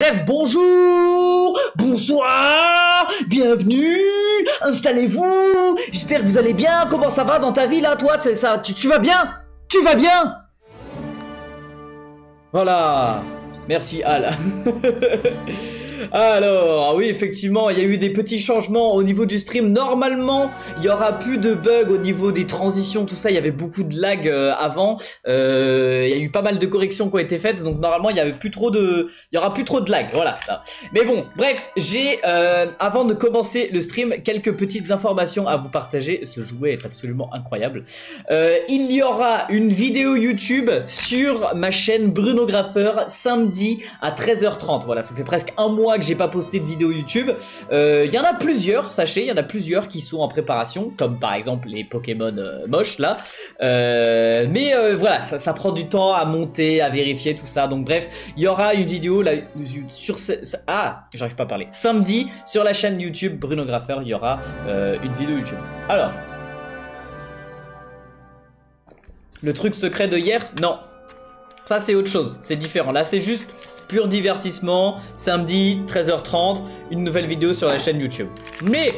Bref, bonjour, bonsoir, bienvenue, installez-vous, j'espère que vous allez bien, comment ça va dans ta vie là, toi, c'est ça, tu vas bien? Tu vas bien? Voilà, merci Al. Alors, oui, effectivement, il y a eu des petits changements au niveau du stream. Normalement, il n'y aura plus de bugs au niveau des transitions, tout ça. Il y avait beaucoup de lag avant. Il y a eu pas mal de corrections qui ont été faites. Donc, normalement, il y aura plus trop de lag. Voilà. Mais bon, bref, j'ai, avant de commencer le stream, quelques petites informations à vous partager. Ce jouet est absolument incroyable. Il y aura une vidéo YouTube sur ma chaîne Bruno Graffeur samedi à 13h30. Voilà, ça fait presque un mois que j'ai pas posté de vidéo YouTube. Il y en a plusieurs, sachez, il y en a plusieurs qui sont en préparation, comme par exemple les Pokémon moches là. Mais voilà, ça prend du temps à monter, à vérifier tout ça. Donc bref, il y aura une vidéo là sur j'arrive pas à parler. Samedi sur la chaîne YouTube Bruno Graffeur, il y aura une vidéo YouTube. Alors, le truc secret de hier, non. Ça c'est autre chose, c'est différent. Là c'est juste pur divertissement, samedi 13h30, une nouvelle vidéo sur la chaîne YouTube. Mais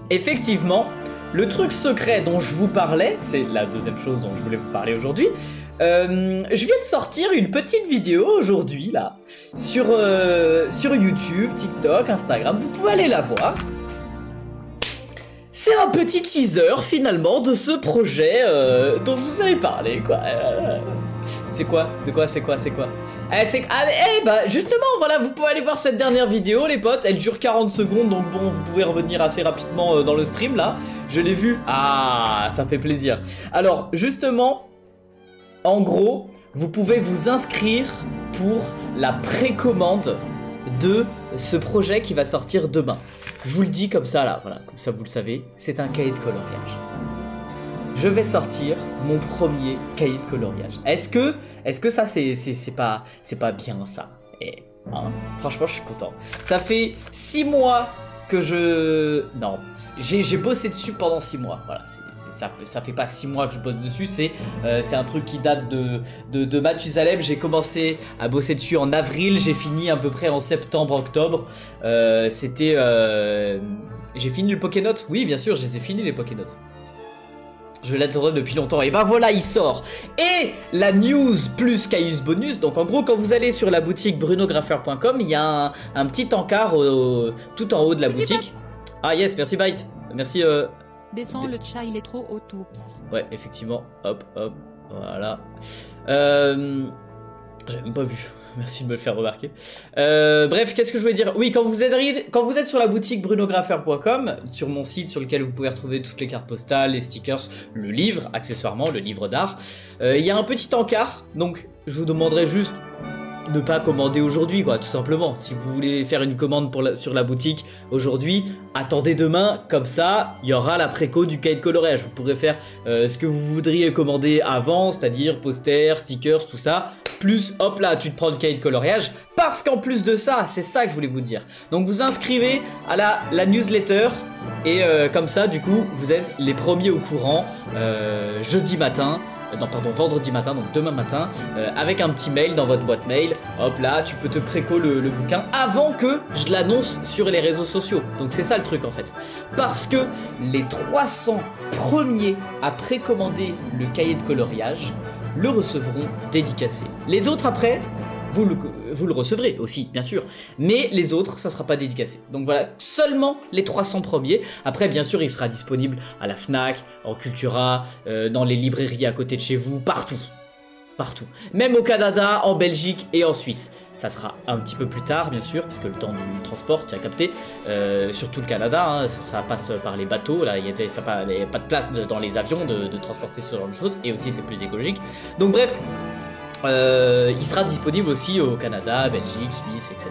effectivement, le truc secret dont je vous parlais, c'est la deuxième chose dont je voulais vous parler aujourd'hui. Je viens de sortir une petite vidéo aujourd'hui là sur YouTube, TikTok, Instagram. Vous pouvez aller la voir. C'est un petit teaser finalement de ce projet dont je vous avais parlé quoi. C'est quoi? Bah justement voilà, vous pouvez aller voir cette dernière vidéo les potes, elle dure 40 secondes donc bon, vous pouvez revenir assez rapidement dans le stream là. Je l'ai vu, ah ça fait plaisir. Alors justement, en gros, vous pouvez vous inscrire pour la précommande de ce projet qui va sortir demain. Je vous le dis comme ça là, voilà, comme ça vous le savez, c'est un cahier de coloriage. Je vais sortir mon premier cahier de coloriage. Est-ce que ça c'est pas bien ça? Et hein, franchement je suis content. Ça fait 6 mois que j'ai bossé dessus pendant 6 mois. Voilà, ça fait pas 6 mois que je bosse dessus, c'est un truc qui date de Mathusalem. J'ai commencé à bosser dessus en avril, j'ai fini à peu près en septembre-octobre. J'ai fini le Pokémon. Oui bien sûr, j'ai fini les Pokémon. Je l'attendais depuis longtemps et bah voilà, il sort. Et la news plus Caius bonus. Donc en gros, quand vous allez sur la boutique brunograffeur.com, il y a un petit encart tout en haut de la boutique. Ah yes, merci Byte. Merci Descends, le chat il est trop haut tout. Ouais, effectivement. Hop, hop, voilà. J'avais même pas vu. Merci de me le faire remarquer. Bref, qu'est-ce que je voulais dire? Oui, quand vous êtes sur la boutique brunograffeur.com, sur mon site sur lequel vous pouvez retrouver toutes les cartes postales, les stickers, le livre, accessoirement, le livre d'art, il y a un petit encart, donc je vous demanderai juste de pas commander aujourd'hui quoi, tout simplement. Si vous voulez faire une commande sur la boutique aujourd'hui, attendez demain, comme ça il y aura la préco du cahier de coloriage. Vous pourrez faire ce que vous voudriez commander avant, c'est-à-dire posters, stickers, tout ça, plus hop là tu te prends le cahier de coloriage, parce qu'en plus de ça, c'est ça que je voulais vous dire, donc vous inscrivez à la newsletter et comme ça du coup vous êtes les premiers au courant jeudi matin. Non pardon, vendredi matin, donc demain matin, avec un petit mail dans votre boîte mail. Hop là, tu peux te préco le bouquin avant que je l'annonce sur les réseaux sociaux. Donc c'est ça le truc en fait. Parce que les 300 premiers à précommander le cahier de coloriage le recevront dédicacé. Les autres après, vous le recevrez aussi, bien sûr. Mais les autres, ça sera pas dédicacé. Donc voilà, seulement les 300 premiers. Après, bien sûr, il sera disponible à la Fnac, en Cultura, dans les librairies à côté de chez vous, partout. Partout. Même au Canada, en Belgique et en Suisse. Ça sera un petit peu plus tard, bien sûr, parce que le temps du transport, tu as capté. Surtout le Canada, hein, ça passe par les bateaux. Là, il n'y a pas de place dans les avions de transporter ce genre de choses. Et aussi, c'est plus écologique. Donc bref... il sera disponible aussi au Canada, Belgique, Suisse, etc.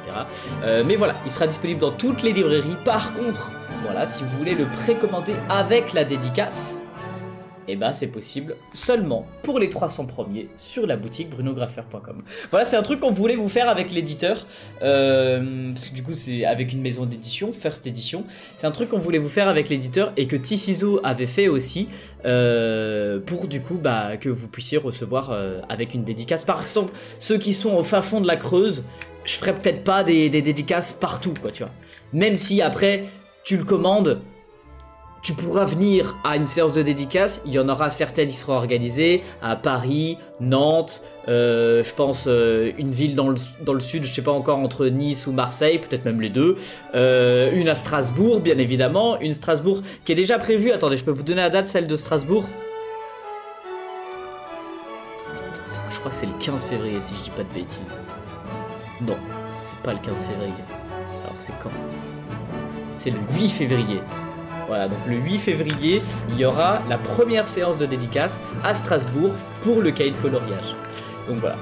Mais voilà, il sera disponible dans toutes les librairies. Par contre, voilà, si vous voulez le précommander avec la dédicace, et bah c'est possible seulement pour les 300 premiers sur la boutique brunograffeur.com. Voilà, c'est un truc qu'on voulait vous faire avec l'éditeur, parce que du coup c'est avec une maison d'édition, First Edition. C'est un truc qu'on voulait vous faire avec l'éditeur et que Ticiso avait fait aussi, pour du coup bah, que vous puissiez recevoir avec une dédicace. Par exemple, ceux qui sont au fin fond de la Creuse, je ferai peut-être pas des dédicaces partout, quoi, tu vois. Même si après, tu le commandes, tu pourras venir à une séance de dédicace. Il y en aura certaines qui seront organisées à Paris, Nantes, je pense une ville dans le sud, je sais pas encore, entre Nice ou Marseille, peut-être même les deux. Une à Strasbourg, bien évidemment. Une Strasbourg qui est déjà prévue. Attendez, je peux vous donner la date, celle de Strasbourg. Je crois que c'est le 15 février, si je dis pas de bêtises. Non, c'est pas le 15 février. Alors c'est quand? C'est le 8 février. Voilà, donc le 8 février, il y aura la première séance de dédicace à Strasbourg pour le cahier de coloriage. Donc voilà.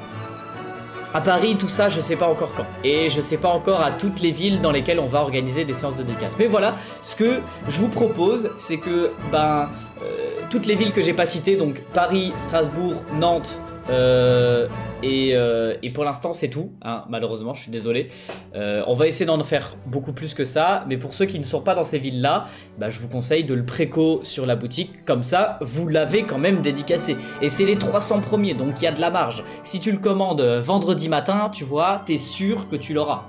À Paris, tout ça, je sais pas encore quand. Et je sais pas encore à toutes les villes dans lesquelles on va organiser des séances de dédicace. Mais voilà, ce que je vous propose, c'est que toutes les villes que j'ai pas citées, donc Paris, Strasbourg, Nantes, et pour l'instant c'est tout, hein, malheureusement, je suis désolé. On va essayer d'en faire beaucoup plus que ça, mais pour ceux qui ne sont pas dans ces villes là, je vous conseille de le préco sur la boutique, comme ça vous l'avez quand même dédicacé. Et c'est les 300 premiers, donc il y a de la marge. Si tu le commandes vendredi matin, tu vois, t'es sûr que tu l'auras.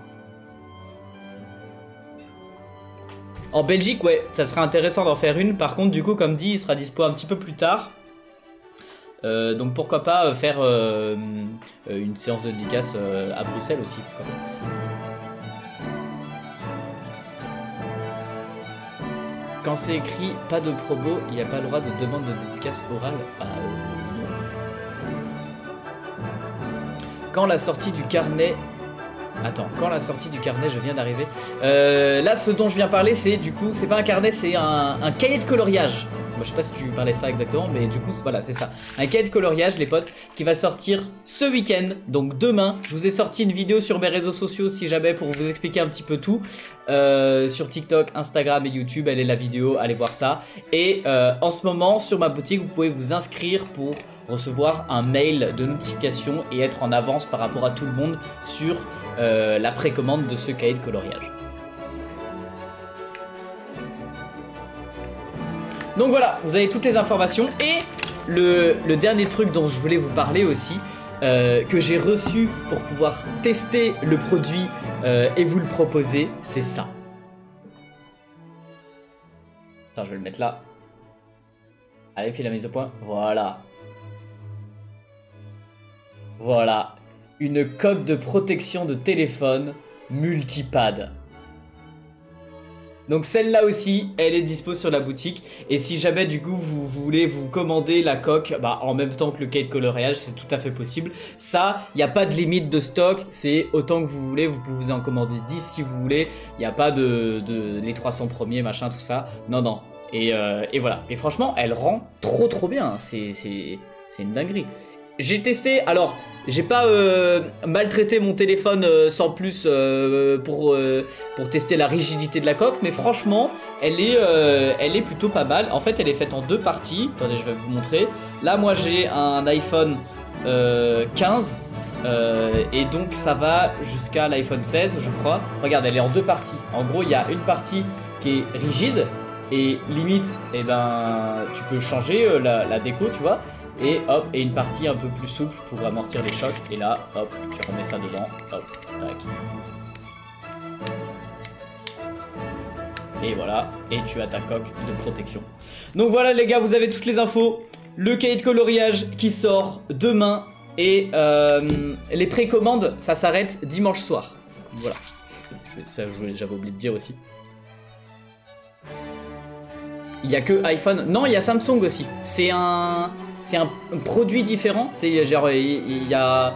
En Belgique, ouais, ça serait intéressant d'en faire une. Par contre, du coup, comme dit, il sera dispo un petit peu plus tard. Donc pourquoi pas faire une séance de dédicace à Bruxelles aussi. Quand c'est écrit pas de promo, il n'y a pas le droit de demande de dédicace orale. Non. Quand la sortie du carnet... Attends, quand la sortie du carnet, je viens d'arriver. Là, ce dont je viens parler, c'est du coup, c'est pas un carnet, c'est un cahier de coloriage. Moi, je sais pas si tu parlais de ça exactement, mais du coup, voilà, c'est ça. Un cahier de coloriage, les potes, qui va sortir ce week-end, donc demain. Je vous ai sorti une vidéo sur mes réseaux sociaux, si jamais, pour vous expliquer un petit peu tout. Sur TikTok, Instagram et YouTube, elle est la vidéo, allez voir ça. Et en ce moment, sur ma boutique, vous pouvez vous inscrire pour recevoir un mail de notification et être en avance par rapport à tout le monde sur la précommande de ce cahier de coloriage. Donc voilà, vous avez toutes les informations. Et le dernier truc dont je voulais vous parler aussi, que j'ai reçu pour pouvoir tester le produit et vous le proposer, c'est ça. Attends, je vais le mettre là. Allez, fais la mise au point. Voilà. Voilà. Une coque de protection de téléphone multipad. Donc celle-là aussi, elle est dispo sur la boutique. Et si jamais du coup vous voulez vous commander la coque en même temps que le cahier de coloriage, c'est tout à fait possible. Ça, il n'y a pas de limite de stock, c'est autant que vous voulez. Vous pouvez vous en commander 10 si vous voulez. Il n'y a pas de les 300 premiers, machin, tout ça. Non, non. Et voilà. Et franchement, elle rend trop bien. C'est une dinguerie. J'ai testé, alors j'ai pas maltraité mon téléphone sans plus pour tester la rigidité de la coque, mais franchement elle est plutôt pas mal. En fait elle est faite en deux parties, attendez je vais vous montrer. Là moi j'ai un iPhone 15 et donc ça va jusqu'à l'iPhone 16 je crois. Regarde, elle est en deux parties. En gros il y a une partie qui est rigide et limite tu peux changer la déco, tu vois. Et hop, et une partie un peu plus souple pour amortir les chocs. Et là, hop, tu remets ça dedans. Hop, tac. Et voilà, et tu as ta coque de protection. Donc voilà les gars, vous avez toutes les infos. Le cahier de coloriage qui sort demain. Et les précommandes, ça s'arrête dimanche soir. Voilà. Ça, j'avais oublié de dire aussi. Il n'y a que iPhone. Non, il y a Samsung aussi. C'est un produit différent. C'est genre il y a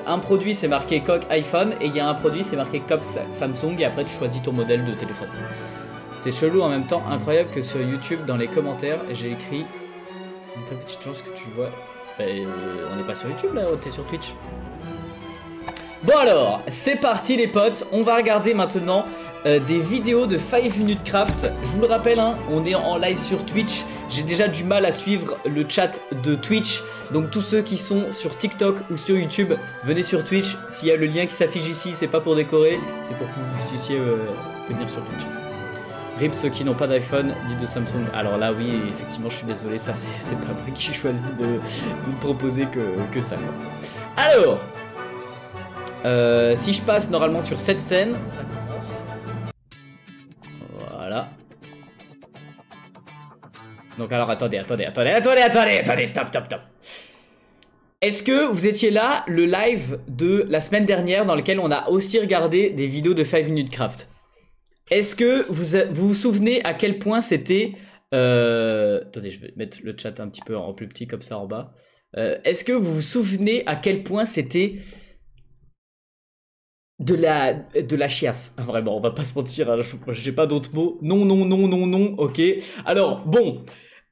un produit c'est marqué coque iPhone et il y a un produit c'est marqué coque Samsung et après tu choisis ton modèle de téléphone. C'est chelou en même temps, incroyable que sur YouTube dans les commentaires j'ai écrit une très petite chance que tu vois. On n'est pas sur YouTube là, t'es sur Twitch. Bon alors, c'est parti les potes, on va regarder maintenant des vidéos de 5 minutes craft. Je vous le rappelle, hein, on est en live sur Twitch. J'ai déjà du mal à suivre le chat de Twitch. Donc tous ceux qui sont sur TikTok ou sur YouTube, venez sur Twitch. S'il y a le lien qui s'affiche ici, c'est pas pour décorer, c'est pour que vous puissiez venir sur Twitch. RIP ceux qui n'ont pas d'iPhone, dit de Samsung. Alors là oui, effectivement je suis désolé, ça c'est pas moi qui choisis de proposer que ça. Alors Si je passe normalement sur cette scène, ça commence. Voilà. Donc alors attendez, stop. Est-ce que vous étiez là, le live de la semaine dernière dans lequel on a aussi regardé des vidéos de 5 minutes craft? Est-ce que vous vous souvenez à quel point c'était... Attendez, je vais mettre le chat un petit peu en plus petit comme ça en bas. Est-ce que vous vous souvenez à quel point c'était de la chiasse? Vraiment, on va pas se mentir, hein, j'ai pas d'autres mots. Non, ok. Alors, bon...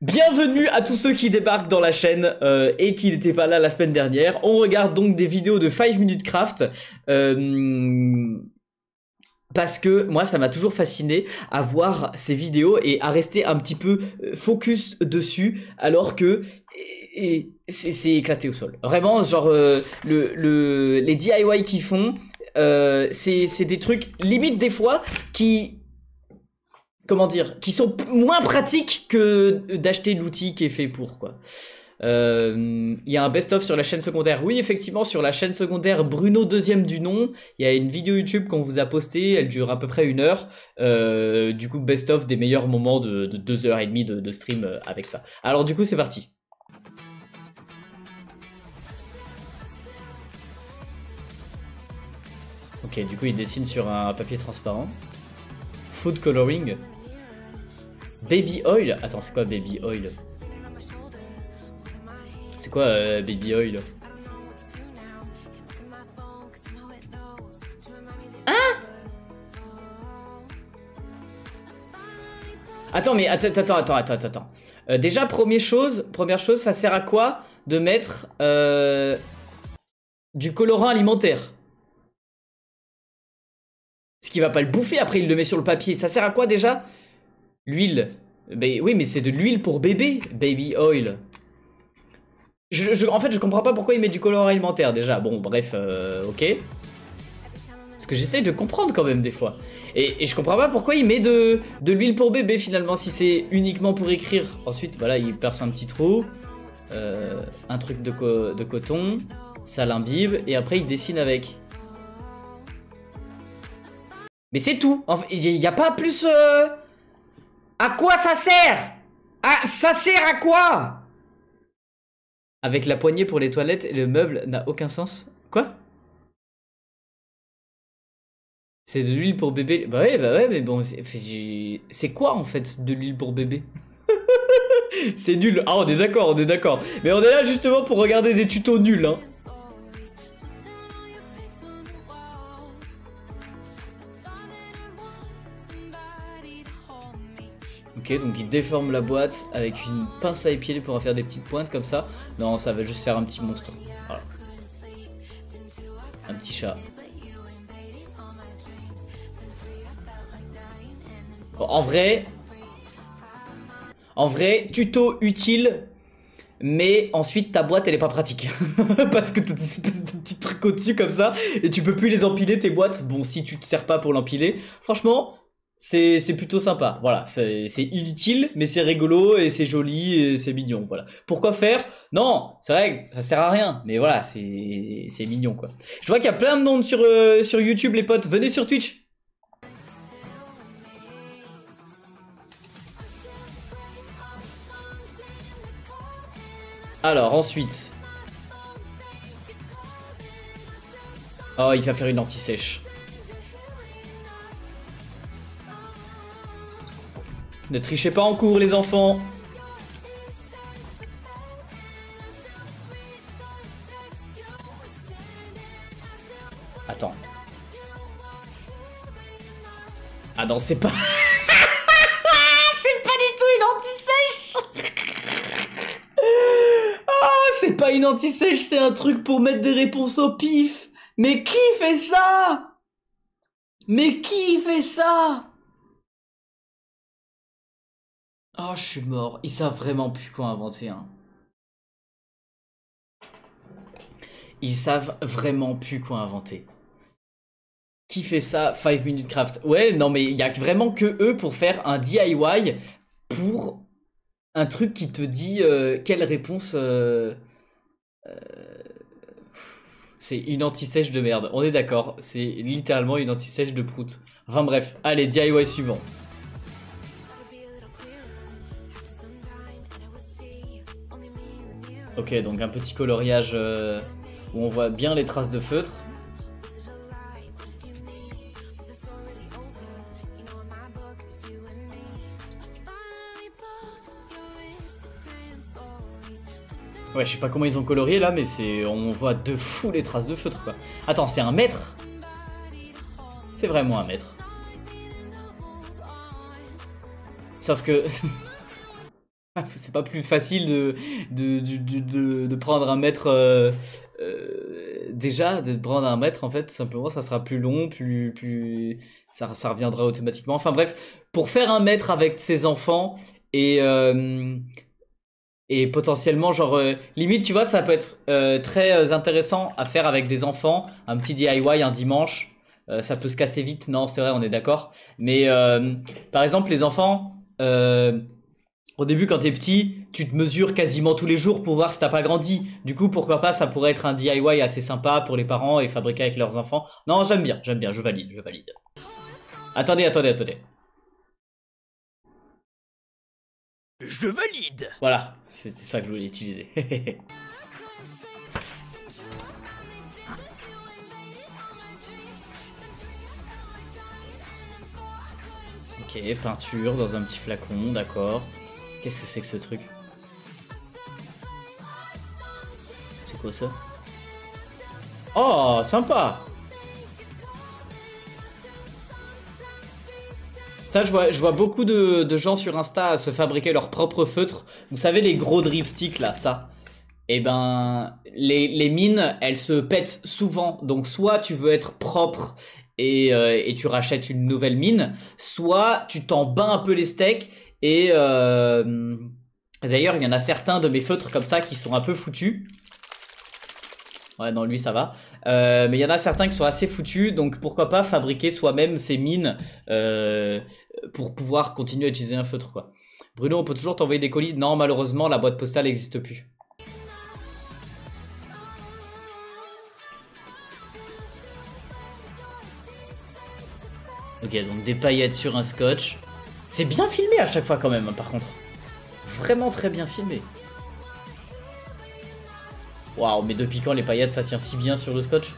Bienvenue à tous ceux qui débarquent dans la chaîne et qui n'étaient pas là la semaine dernière. On regarde donc des vidéos de 5 minutes craft parce que moi ça m'a toujours fasciné à voir ces vidéos et à rester un petit peu focus dessus alors que c'est éclaté au sol. Vraiment genre les DIY qu'ils font c'est des trucs limite des fois qui... Comment dire, qui sont moins pratiques que d'acheter l'outil qui est fait pour, quoi. Il y a un best-of sur la chaîne secondaire. Oui, effectivement, sur la chaîne secondaire Bruno deuxième du nom, il y a une vidéo YouTube qu'on vous a postée, elle dure à peu près 1 heure. Du coup, best-of des meilleurs moments de 2h30 de stream avec ça. Alors du coup, c'est parti. Ok, du coup, il dessine sur un papier transparent. Food coloring. Baby oil. Attends, c'est quoi baby oil? C'est quoi baby oil? Hein? Attends, mais attends. Déjà, première chose, ça sert à quoi de mettre du colorant alimentaire? Parce qu'il va pas le bouffer, après il le met sur le papier. Ça sert à quoi déjà? L'huile. Ben oui, mais c'est de l'huile pour bébé, baby oil. En fait, je comprends pas pourquoi il met du colorant alimentaire déjà. Bon, bref, ok. Parce que j'essaye de comprendre quand même des fois. Et je comprends pas pourquoi il met de l'huile pour bébé finalement, si c'est uniquement pour écrire. Ensuite, voilà, il perce un petit trou. Un truc de coton. Ça l'imbibe. Et après, il dessine avec. Mais c'est tout. Il n'y a pas plus... À quoi ça sert? Ah, ça sert à quoi? Avec la poignée pour les toilettes et le meuble n'a aucun sens. Quoi? C'est de l'huile pour bébé. Bah ouais, mais bon, c'est quoi en fait de l'huile pour bébé? C'est nul. Ah, on est d'accord. Mais on est là justement pour regarder des tutos nuls, hein. Ok, donc il déforme la boîte avec une pince à épiler pour en faire des petites pointes comme ça. Non, ça va juste faire un petit monstre. Voilà. Un petit chat. Bon, en vrai, tuto utile, mais ensuite ta boîte elle est pas pratique. Parce que t'as des espèces de petits trucs au-dessus comme ça, et tu peux plus les empiler tes boîtes. Bon, si tu te sers pas pour l'empiler, franchement... C'est plutôt sympa, voilà, c'est inutile, mais c'est rigolo, et c'est joli, et c'est mignon, voilà. Pourquoi faire? Non, c'est vrai que ça sert à rien, mais voilà, c'est mignon, quoi. Je vois qu'il y a plein de monde sur YouTube, les potes, venez sur Twitch. Alors, ensuite... Oh, il va faire une anti-sèche. Ne trichez pas en cours, les enfants. Attends. Ah non, c'est pas... c'est pas du tout une anti-sèche. Oh, c'est pas une anti-sèche, c'est un truc pour mettre des réponses au pif. Mais qui fait ça? Mais qui fait ça? Oh, je suis mort. Ils savent vraiment plus quoi inventer, hein. Ils savent vraiment plus quoi inventer. Qui fait ça? 5 minutes craft. Ouais, non, mais il y a vraiment que eux pour faire un DIY pour un truc qui te dit quelle réponse... C'est une anti-sèche de merde, on est d'accord. C'est littéralement une anti-sèche de prout. Enfin bref, allez, DIY suivant. Ok, donc un petit coloriage où on voit bien les traces de feutre. Ouais, je sais pas comment ils ont colorié là, mais c'est, on voit de fou les traces de feutre quoi. Attends, c'est 1 mètre? C'est vraiment 1 mètre. Sauf que c'est pas plus facile de prendre 1 mètre. Déjà, de prendre 1 mètre en fait, simplement ça sera plus long, ça reviendra automatiquement. Enfin bref, pour faire 1 mètre avec ses enfants et potentiellement, genre, limite, tu vois, ça peut être très intéressant à faire avec des enfants. Un petit DIY un dimanche. Ça peut se casser vite. Non, c'est vrai, on est d'accord. Mais par exemple, les enfants, au début, quand t'es petit, tu te mesures quasiment tous les jours pour voir si t'as pas grandi. Du coup, pourquoi pas, ça pourrait être un DIY assez sympa pour les parents et fabriquer avec leurs enfants. Non, j'aime bien, je valide, je valide. Attendez. Je valide. Voilà, c'était ça que je voulais utiliser. Ok, peinture dans un petit flacon, d'accord. Qu'est-ce que c'est que ce truc? C'est quoi ça? Oh, sympa. Ça, je vois beaucoup de gens sur Insta se fabriquer leur propre feutre. Vous savez, les gros dripsticks là, ça. Et ben, les mines, elles se pètent souvent. Donc, soit tu veux être propre et tu rachètes une nouvelle mine, soit tu t'en bats un peu les steaks. Et d'ailleurs, il y en a certains de mes feutres comme ça qui sont un peu foutus. Ouais, non, lui, ça va. Mais il y en a certains qui sont assez foutus. Donc, pourquoi pas fabriquer soi-même ces mines pour pouvoir continuer à utiliser un feutre, quoi. Bruno, on peut toujours t'envoyer des colis? Non, malheureusement, la boîte postale n'existe plus. Ok, donc des paillettes sur un scotch. C'est bien filmé à chaque fois quand même, hein, par contre. Vraiment très bien filmé. Waouh, mais depuis quand les paillettes ça tient si bien sur le scotch?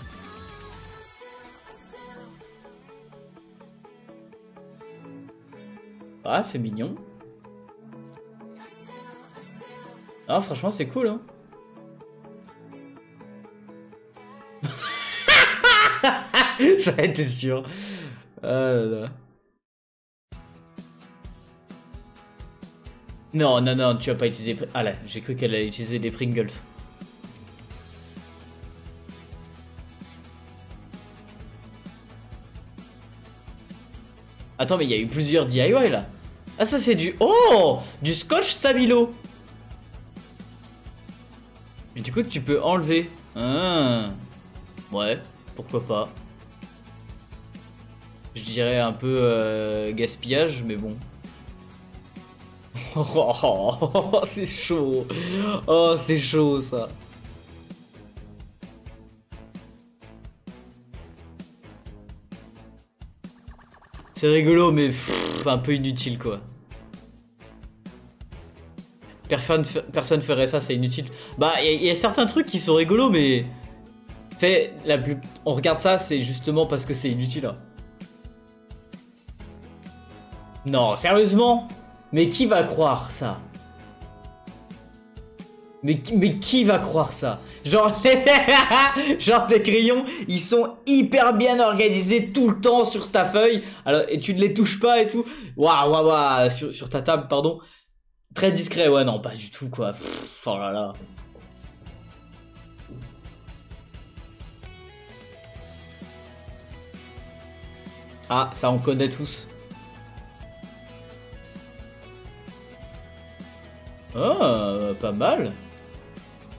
Ah, c'est mignon. Ah, franchement, c'est cool, hein. J'en étais sûr. Ah là là. Non, tu vas pas utiliser... Ah là, j'ai cru qu'elle allait utiliser les Pringles. Attends, mais il y a eu plusieurs DIY là. Ah, ça c'est du... Oh, du scotch Stabilo. Mais du coup, tu peux enlever. Ah. Ouais, pourquoi pas. Je dirais un peu gaspillage, mais bon. Oh, c'est chaud. Oh, c'est chaud ça. C'est rigolo, mais un peu inutile quoi. Personne ferait ça, c'est inutile. Bah, il y a certains trucs qui sont rigolos, mais... on regarde ça, c'est justement parce que c'est inutile. Hein. Non, sérieusement? Mais qui va croire ça? Mais qui va croire ça? Genre, genre tes crayons, ils sont hyper bien organisés tout le temps sur ta feuille. Alors, et tu ne les touches pas et tout. Waouh, sur ta table, pardon. Très discret, ouais, non, pas du tout, quoi. Pff, oh là là. Ah, ça on connaît tous. Ah, pas mal.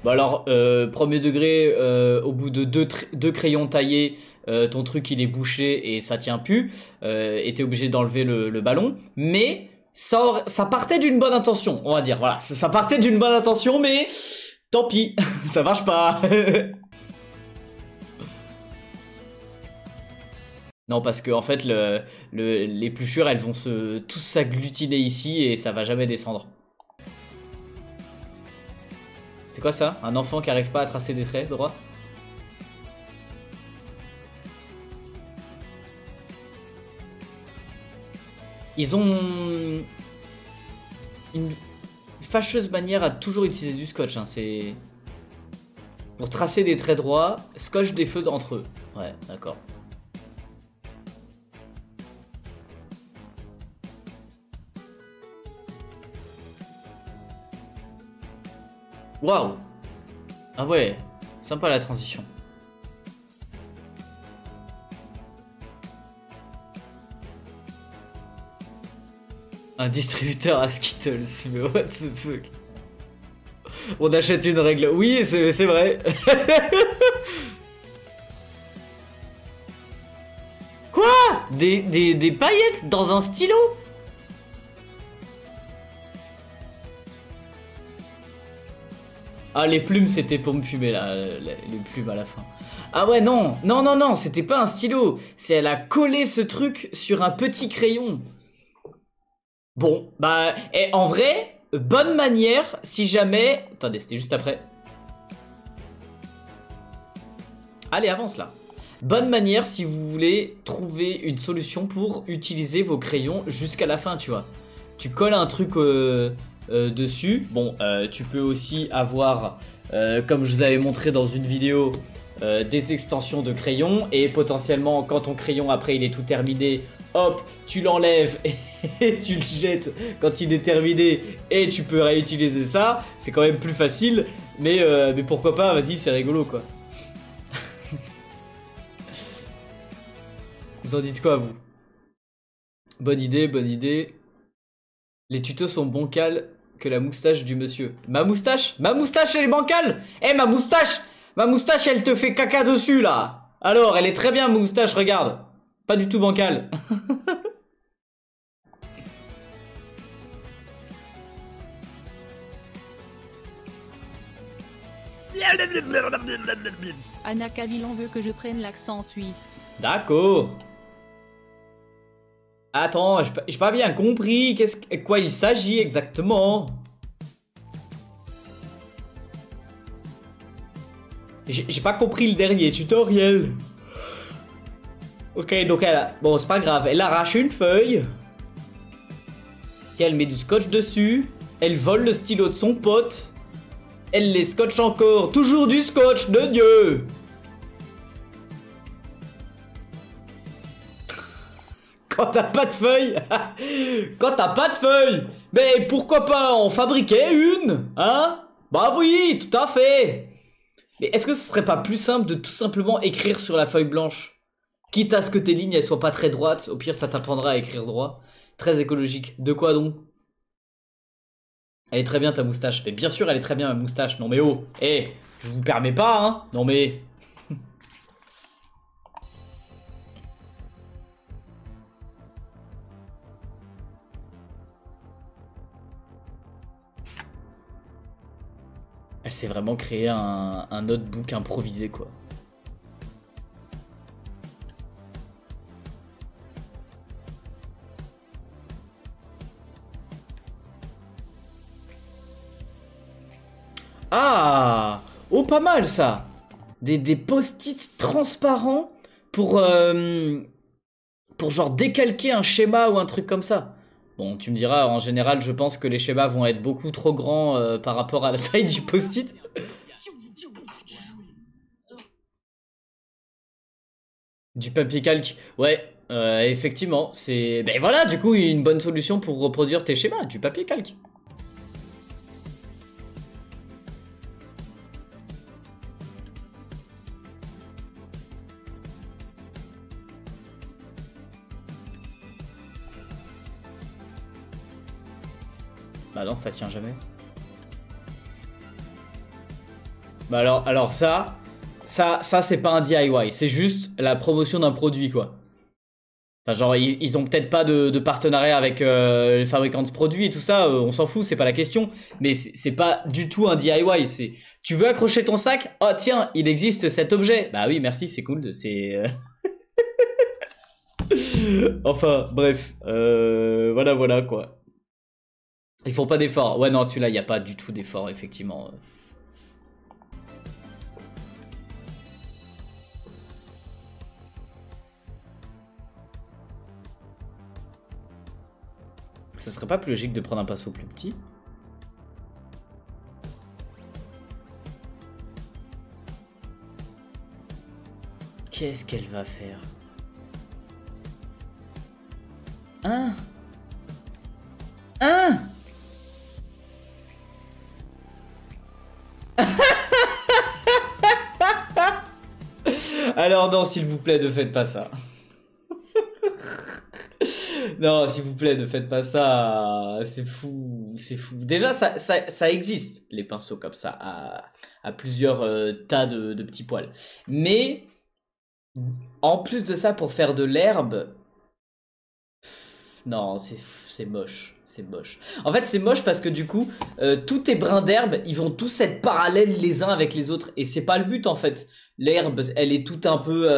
Bah alors, premier degré, au bout de deux crayons taillés, ton truc il est bouché et ça tient plus. Et t'es obligé d'enlever le ballon. Mais ça partait d'une bonne intention, on va dire. Voilà, ça partait d'une bonne intention, mais tant pis, ça marche pas. Non, parce que en fait, l'épluchure, elles vont tous s'agglutiner ici et ça va jamais descendre. C'est quoi ça? Un enfant qui arrive pas à tracer des traits droits? Ils ont une fâcheuse manière à toujours utiliser du scotch. Hein. C'est pour tracer des traits droits, scotch des feux entre eux. Ouais, d'accord. Waouh! Ah ouais, sympa la transition. Un distributeur à Skittles, mais what the fuck? On achète une règle. Oui, c'est vrai. Quoi? Des paillettes dans un stylo? Ah, les plumes, c'était pour me fumer, là. Les plumes à la fin. Ah ouais, non. Non, non, non, c'était pas un stylo. C'est elle a collé ce truc sur un petit crayon. Bon, bah, et en vrai, bonne manière, si jamais... Attendez, c'était juste après. Allez, avance, là. Bonne manière si vous voulez trouver une solution pour utiliser vos crayons jusqu'à la fin, tu vois. Tu colles un truc... dessus. Bon, tu peux aussi avoir, comme je vous avais montré dans une vidéo, des extensions de crayon. Et potentiellement, quand ton crayon, après, il est tout terminé, hop, tu l'enlèves et tu le jettes quand il est terminé. Et tu peux réutiliser ça. C'est quand même plus facile. Mais pourquoi pas, vas-y, c'est rigolo, quoi. Vous en dites quoi, vous? Bonne idée, bonne idée. Les tutos sont bancals que la moustache du monsieur. Ma moustache? Ma moustache, elle est bancale? Eh, ma moustache, elle te fait caca dessus, là. Alors, elle est très bien, ma moustache, regarde. Pas du tout bancale. Anna Cavillon veut que je prenne l'accent suisse. D'accord. Attends, j'ai pas bien compris quoi il s'agit exactement. J'ai pas compris le dernier tutoriel. Ok, donc bon, c'est pas grave, elle arrache une feuille. Puis elle met du scotch dessus. Elle vole le stylo de son pote. Elle les scotche encore. Toujours du scotch, de Dieu. Quand t'as pas de feuilles. Quand t'as pas de feuilles. Mais pourquoi pas en fabriquer une? Hein? Bah oui, tout à fait. Mais est-ce que ce serait pas plus simple de tout simplement écrire sur la feuille blanche? Quitte à ce que tes lignes elles soient pas très droites. Au pire ça t'apprendra à écrire droit. Très écologique. De quoi donc? Elle est très bien ta moustache. Mais bien sûr elle est très bien ma moustache. Non mais oh. Eh, je vous permets pas hein. Non mais... Elle s'est vraiment créé un notebook improvisé, quoi. Ah! Oh, pas mal, ça! Des post-it transparents pour genre décalquer un schéma ou un truc comme ça. Bon, tu me diras, en général, je pense que les schémas vont être beaucoup trop grands par rapport à la taille du post-it. Du papier calque. Ouais, effectivement, c'est... Ben voilà, du coup, une bonne solution pour reproduire tes schémas, du papier calque. Bah non, ça tient jamais. Bah alors ça c'est pas un DIY, c'est juste la promotion d'un produit, quoi. Enfin, genre, ils ont peut-être pas de partenariat avec les fabricants de ce produit et tout ça, on s'en fout, c'est pas la question. Mais c'est pas du tout un DIY, c'est... Tu veux accrocher ton sac? Oh tiens, il existe cet objet. Bah oui, merci, c'est cool, c'est... Enfin, bref. Voilà, voilà, quoi. Ils font pas d'efforts. Ouais, non, celui-là, il n'y a pas du tout d'effort, effectivement. Ce serait pas plus logique de prendre un pinceau plus petit? Qu'est-ce qu'elle va faire? Hein? Hein? Alors non, s'il vous plaît, ne faites pas ça. Non, s'il vous plaît, ne faites pas ça. C'est fou, c'est fou. Déjà, ça existe, les pinceaux comme ça, à plusieurs tas de petits poils. Mais, en plus de ça, pour faire de l'herbe... Non, c'est moche. C'est moche. En fait, c'est moche parce que du coup, tous tes brins d'herbe, ils vont tous être parallèles les uns avec les autres. Et c'est pas le but, en fait. L'herbe, elle est tout un peu...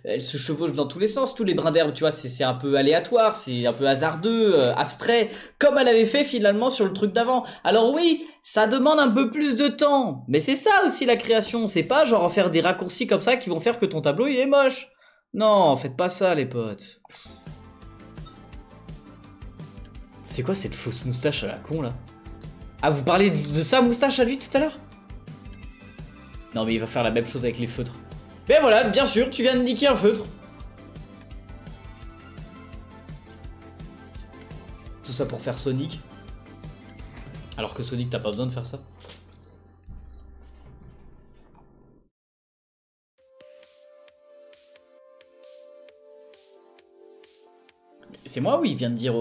elle se chevauche dans tous les sens. Tous les brins d'herbe, tu vois, c'est un peu aléatoire, c'est un peu hasardeux, abstrait. Comme elle avait fait finalement sur le truc d'avant. Alors oui, ça demande un peu plus de temps. Mais c'est ça aussi la création. C'est pas genre faire des raccourcis comme ça qui vont faire que ton tableau, il est moche. Non, faites pas ça, les potes. C'est quoi cette fausse moustache à la con là? Ah, vous parlez de sa moustache à lui tout à l'heure? Non mais il va faire la même chose avec les feutres. Mais voilà, bien sûr, tu viens de niquer un feutre. Tout ça pour faire Sonic. Alors que Sonic, t'as pas besoin de faire ça. C'est moi ou il vient de dire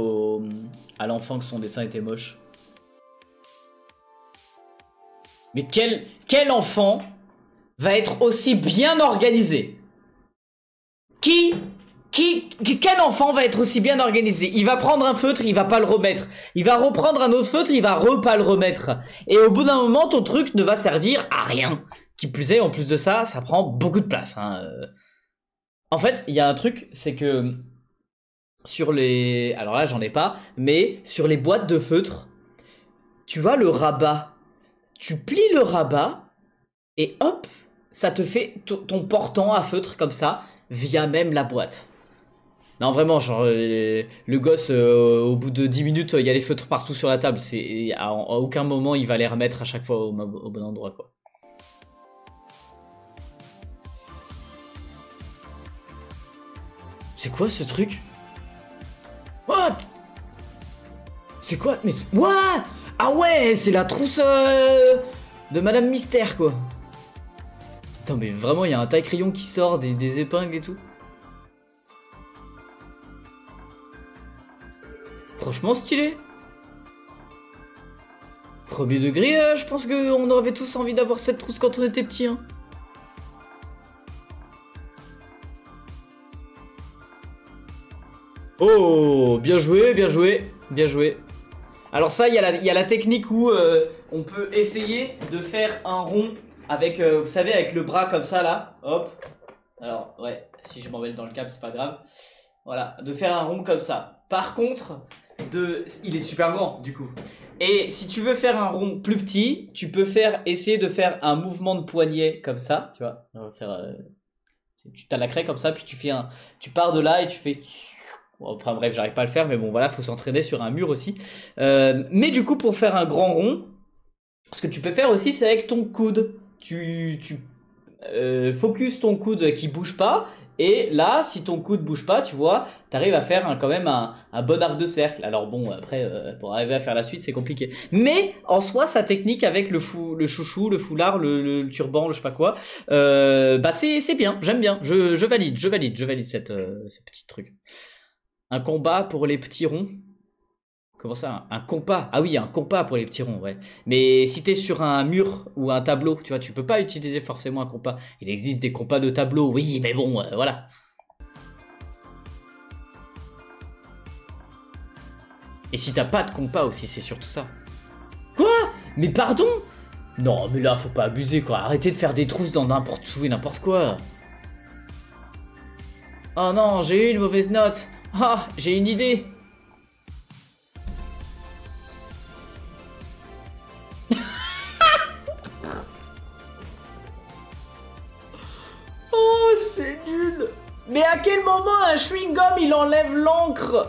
à l'enfant que son dessin était moche? Mais quel enfant va être aussi bien organisé? Quel enfant va être aussi bien organisé? Il va prendre un feutre, il va pas le remettre. Il va reprendre un autre feutre, il va pas le remettre. Et au bout d'un moment, ton truc ne va servir à rien. Qui plus est, en plus de ça, ça prend beaucoup de place. Hein. En fait, il y a un truc, c'est que... Sur les... Alors là, j'en ai pas. Mais sur les boîtes de feutre, tu vois le rabat. Tu plies le rabat et hop, ça te fait ton portant à feutre comme ça, via même la boîte. Non, vraiment, genre, le gosse, au bout de 10 minutes, il y a les feutres partout sur la table. À aucun moment, il va les remettre à chaque fois au bon endroit, quoi. C'est quoi ce truc? What? C'est quoi? Mais what? Ah ouais, c'est la trousse de Madame Mystère, quoi. Attends, mais vraiment, il y a un taille-crayon qui sort, des épingles et tout. Franchement stylé. Premier degré, je pense qu'on aurait tous envie d'avoir cette trousse quand on était petit, hein. Oh, bien joué, bien joué, bien joué. Alors ça, il y a la technique où on peut essayer de faire un rond avec, vous savez, avec le bras comme ça, là. Hop. Alors, ouais, si je m'emmêle dans le câble, c'est pas grave. Voilà, de faire un rond comme ça. Par contre, il est super grand, du coup. Et si tu veux faire un rond plus petit, tu peux essayer de faire un mouvement de poignet comme ça, tu vois. On va faire... tu t'as la craie comme ça, puis tu pars de là et tu fais... Bon, après, bref, j'arrive pas à le faire, mais bon, voilà, faut s'entraîner sur un mur aussi. Mais du coup, pour faire un grand rond, ce que tu peux faire aussi, c'est avec ton coude. Tu focus ton coude qui bouge pas, et là, si ton coude bouge pas, tu vois, t'arrives à faire quand même un bon arc de cercle. Alors bon, après, pour arriver à faire la suite, c'est compliqué. Mais, en soi, sa technique avec le chouchou, le foulard, le turban, je sais pas quoi, bah c'est bien, j'aime bien, je valide ce petit truc. Un combat pour les petits ronds? Comment ça? Un compas? Ah oui, un compas pour les petits ronds, ouais. Mais si t'es sur un mur ou un tableau, tu vois, tu peux pas utiliser forcément un compas. Il existe des compas de tableau, oui, mais bon, voilà. Et si t'as pas de compas aussi, c'est surtout ça. Quoi? Mais pardon? Non, mais là, faut pas abuser, quoi. Arrêtez de faire des trousses dans n'importe où et n'importe quoi. Oh non, j'ai eu une mauvaise note. Ah, j'ai une idée. Oh, c'est nul. Mais à quel moment un chewing-gum il enlève l'encre?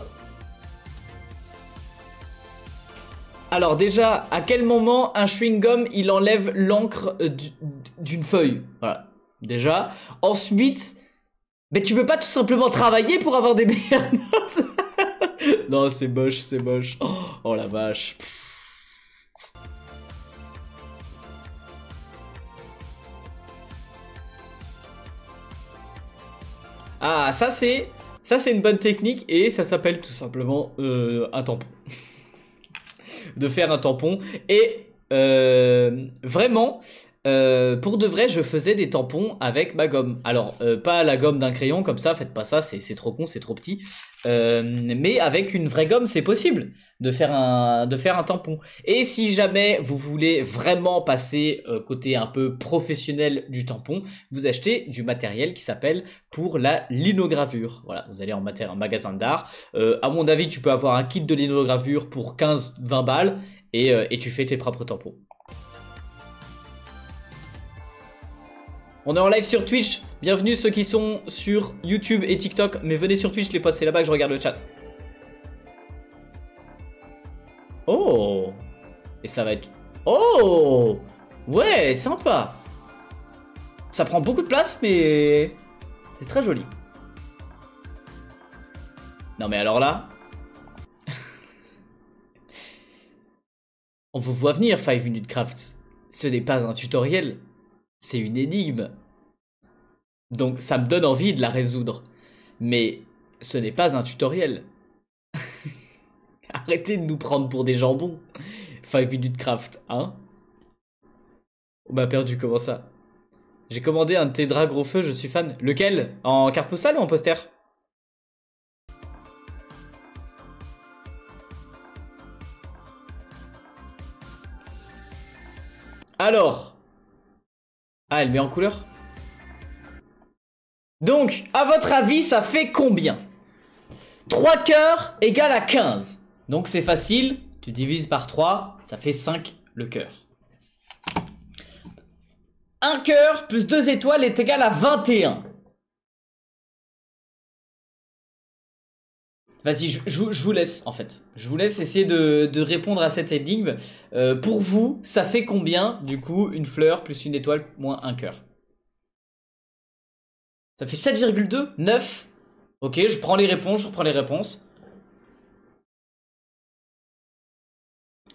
Alors déjà, à quel moment un chewing-gum il enlève l'encre d'une feuille? Voilà, déjà. Ensuite, mais tu veux pas tout simplement travailler pour avoir des meilleures notes? Non, c'est moche, c'est moche. Oh la vache. Ah, ça c'est une bonne technique et ça s'appelle tout simplement un tampon. De faire un tampon et vraiment pour de vrai je faisais des tampons avec ma gomme. Alors pas la gomme d'un crayon comme ça, faites pas ça, c'est trop con, c'est trop petit, mais avec une vraie gomme c'est possible de faire un tampon. Et si jamais vous voulez vraiment passer côté un peu professionnel du tampon, vous achetez du matériel qui s'appelle pour la linogravure. Voilà, vous allez en magasin d'art. À mon avis, tu peux avoir un kit de linogravure pour 15-20 balles et tu fais tes propres tampons. On est en live sur Twitch. Bienvenue ceux qui sont sur YouTube et TikTok. Mais venez sur Twitch les potes, c'est là-bas que je regarde le chat. Oh! Et ça va être... Oh! Ouais, sympa. Ça prend beaucoup de place, mais... c'est très joli. Non mais alors là... On vous voit venir, 5 Minutes Craft. Ce n'est pas un tutoriel, c'est une énigme. Donc ça me donne envie de la résoudre. Mais ce n'est pas un tutoriel. Arrêtez de nous prendre pour des jambons. 5 Minutes Craft, hein? On m'a perdu, comment ça? J'ai commandé un de tes draps gros feu, je suis fan. Lequel? En carte postale ou en poster? Alors. Ah, elle met en couleur? Donc, à votre avis, ça fait combien? 3 cœurs égale à 15. Donc c'est facile, tu divises par 3, ça fait 5 le cœur. 1 cœur plus 2 étoiles est égal à 21. Vas-y, je vous laisse en fait. Je vous laisse essayer de répondre à cette énigme. Pour vous, ça fait combien du coup une fleur plus une étoile moins un cœur? Ça fait 7,2? 9? Ok, je prends les réponses, je reprends les réponses.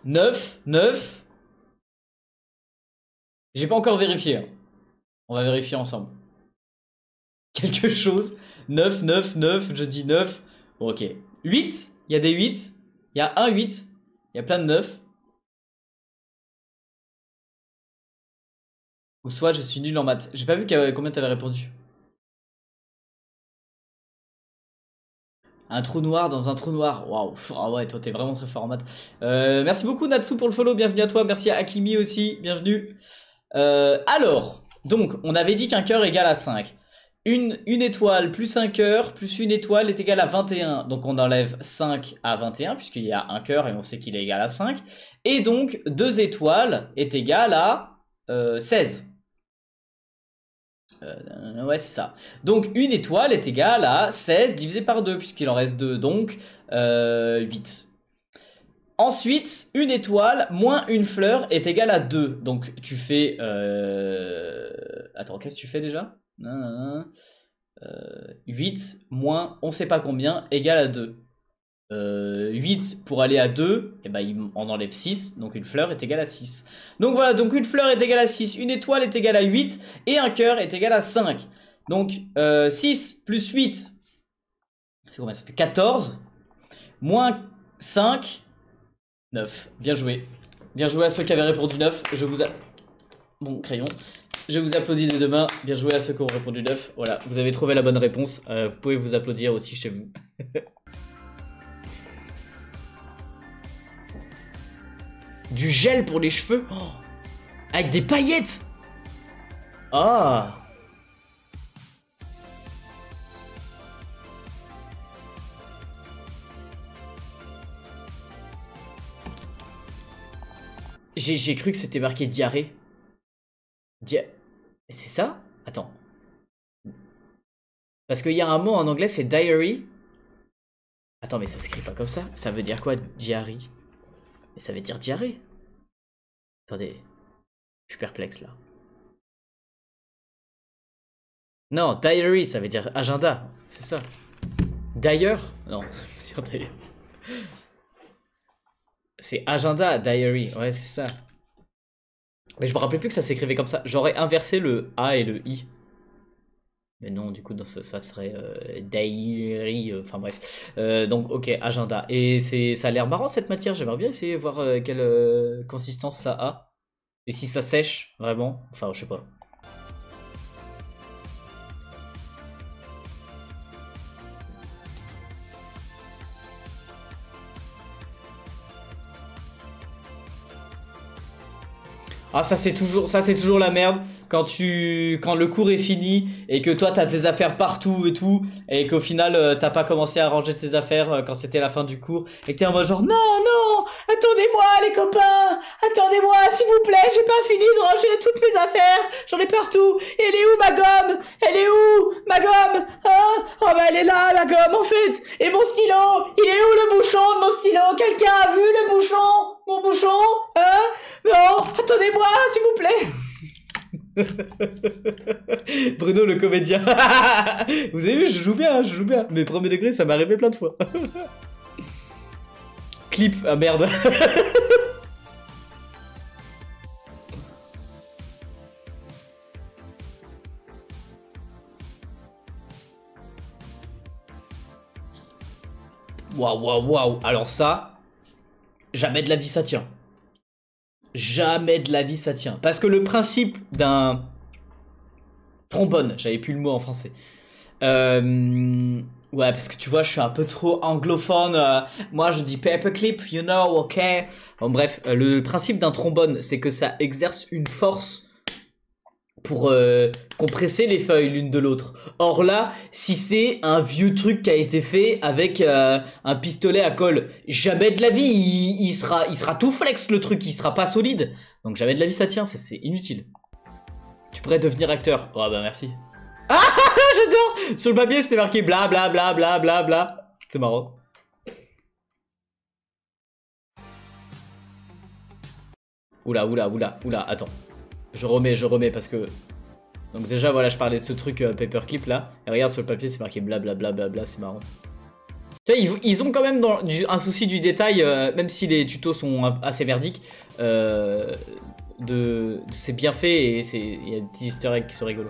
9, 9. J'ai pas encore vérifié. Hein. On va vérifier ensemble. Quelque chose. 9, 9, 9, je dis 9. Bon, ok. 8, il y a des 8. Il y a un 8. Il y a plein de 9. Ou soit je suis nul en maths. J'ai pas vu combien t'avais répondu. Un trou noir dans un trou noir. Waouh. Ah ouais, toi t'es vraiment très fort en maths. Merci beaucoup Natsu pour le follow. Bienvenue à toi. Merci à Akimi aussi. Bienvenue. Alors, donc, on avait dit qu'un cœur égale à 5. Une étoile plus un cœur plus une étoile est égal à 21. Donc on enlève 5 à 21 puisqu'il y a un cœur et on sait qu'il est égal à 5. Et donc 2 étoiles est égal à 16. Ouais, c'est ça. Donc une étoile est égale à 16 divisé par 2 puisqu'il en reste 2. Donc 8. Ensuite, une étoile moins une fleur est égale à 2. Donc tu fais... Attends, qu'est-ce que tu fais déjà? 8 moins on sait pas combien égale à 2. 8 pour aller à 2, et ben il en enlève 6, donc une fleur est égale à 6. Donc voilà, donc une fleur est égale à 6, une étoile est égale à 8, et un cœur est égal à 5. Donc 6 plus 8, c'est combien? Ça fait 14, moins 5, 9. Bien joué. Bien joué à ceux qui avaient répondu 9. Je vous Bon, crayon. Je vous applaudis des deux mains. Bien joué à ceux qui ont répondu 9. Voilà, vous avez trouvé la bonne réponse. Vous pouvez vous applaudir aussi chez vous. Du gel pour les cheveux, oh, avec des paillettes. Ah. J'ai cru que c'était marqué diarrhée. C'est ça? Attends. Parce qu'il y a un mot en anglais, c'est diary. Attends, mais ça s'écrit pas comme ça. Ça veut dire quoi, diarrhée? Mais ça veut dire diarrhée. Attendez. Je suis perplexe là. Non, diary, ça veut dire agenda. C'est ça. D'ailleurs? Non, ça veut dire d'ailleurs. C'est agenda, diary. Ouais, c'est ça. Mais je me rappelais plus que ça s'écrivait comme ça. J'aurais inversé le A et le I. Mais non, du coup, ça serait diary. Enfin bref. Donc, ok, agenda. Et ça a l'air marrant cette matière. J'aimerais bien essayer de voir quelle consistance ça a. Et si ça sèche, vraiment. Enfin, je sais pas. Ah, ça c'est toujours la merde quand le cours est fini et que toi t'as tes affaires partout et tout et qu'au final t'as pas commencé à ranger tes affaires quand c'était la fin du cours et que t'es en mode genre non, attendez-moi les copains, attendez-moi s'il vous plaît, j'ai pas fini de ranger toutes mes affaires, j'en ai partout, et elle est où ma gomme? Elle est où ma gomme? Hein? Oh bah elle est là la gomme en fait, et mon stylo, il est où le bouchon de mon stylo? Quelqu'un a vu le bouchon? Mon bouchon? Hein? Non, attendez-moi, s'il vous plaît. Bruno le comédien. Vous avez vu, je joue bien. Mais premier degré, ça m'est arrivé plein de fois. Clip, ah merde. Waouh. Alors ça, jamais de la vie ça tient. Jamais de la vie ça tient. Parce que le principe d'un trombone, j'avais plus le mot en français. Ouais, parce que tu vois, je suis un peu trop anglophone. Moi, je dis paperclip, you know, ok. Bon, bref, le principe d'un trombone, c'est que ça exerce une force pour compresser les feuilles l'une de l'autre. Or là, si c'est un vieux truc qui a été fait avec un pistolet à colle, jamais de la vie, il sera tout flex le truc, il sera pas solide. Donc jamais de la vie ça tient, c'est inutile. Tu pourrais devenir acteur. Oh bah merci. Ah j'adore. Sur le papier c'était marqué bla bla bla bla bla bla. C'est marrant. Oula, attends. Je remets parce que... Donc déjà voilà, je parlais de ce truc paperclip là. Et regarde sur le papier c'est marqué blablabla, bla, bla, bla, c'est marrant. Tu vois, ils ont quand même un souci du détail, même si les tutos sont assez merdiques. C'est bien fait et il y a des petits easter eggs qui sont rigolos.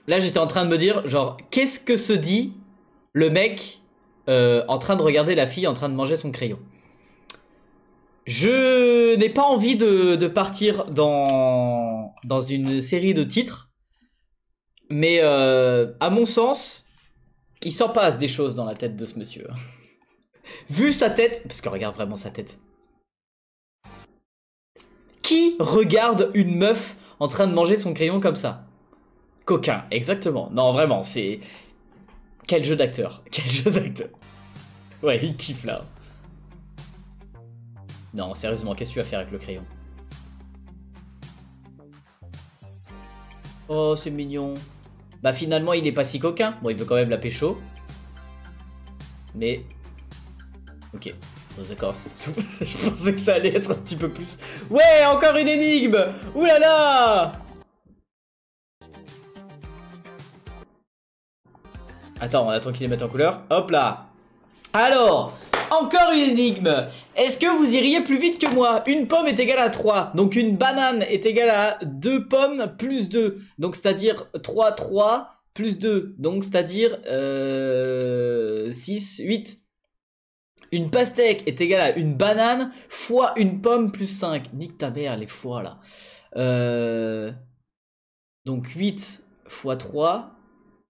Là j'étais en train de me dire, genre, qu'est-ce que se dit le mec en train de regarder la fille en train de manger son crayon? Je n'ai pas envie de partir dans une série de titres, mais à mon sens, il s'en passe des choses dans la tête de ce monsieur. Vu sa tête, parce que regarde vraiment sa tête. Qui regarde une meuf en train de manger son crayon comme ça? Coquin, exactement. Non, vraiment, c'est... Quel jeu d'acteur. Quel jeu d'acteur. Ouais, il kiffe là. Non, sérieusement, qu'est-ce que tu vas faire avec le crayon? Oh, c'est mignon. Bah finalement, il est pas si coquin. Bon, il veut quand même la pécho. Mais... Ok. D'accord. Je pensais que ça allait être un petit peu plus... Ouais, encore une énigme. Ouh là là. Attends, on attend qu'il les mette en couleur. Hop là. Alors... Encore une énigme. Est-ce que vous iriez plus vite que moi? Une pomme est égale à 3. Donc une banane est égale à 2 pommes plus 2. Donc c'est-à-dire 3 plus 2. Donc c'est-à-dire 6, 8. Une pastèque est égale à une banane fois une pomme plus 5. Nique ta mère les fois là. Donc 8 fois 3,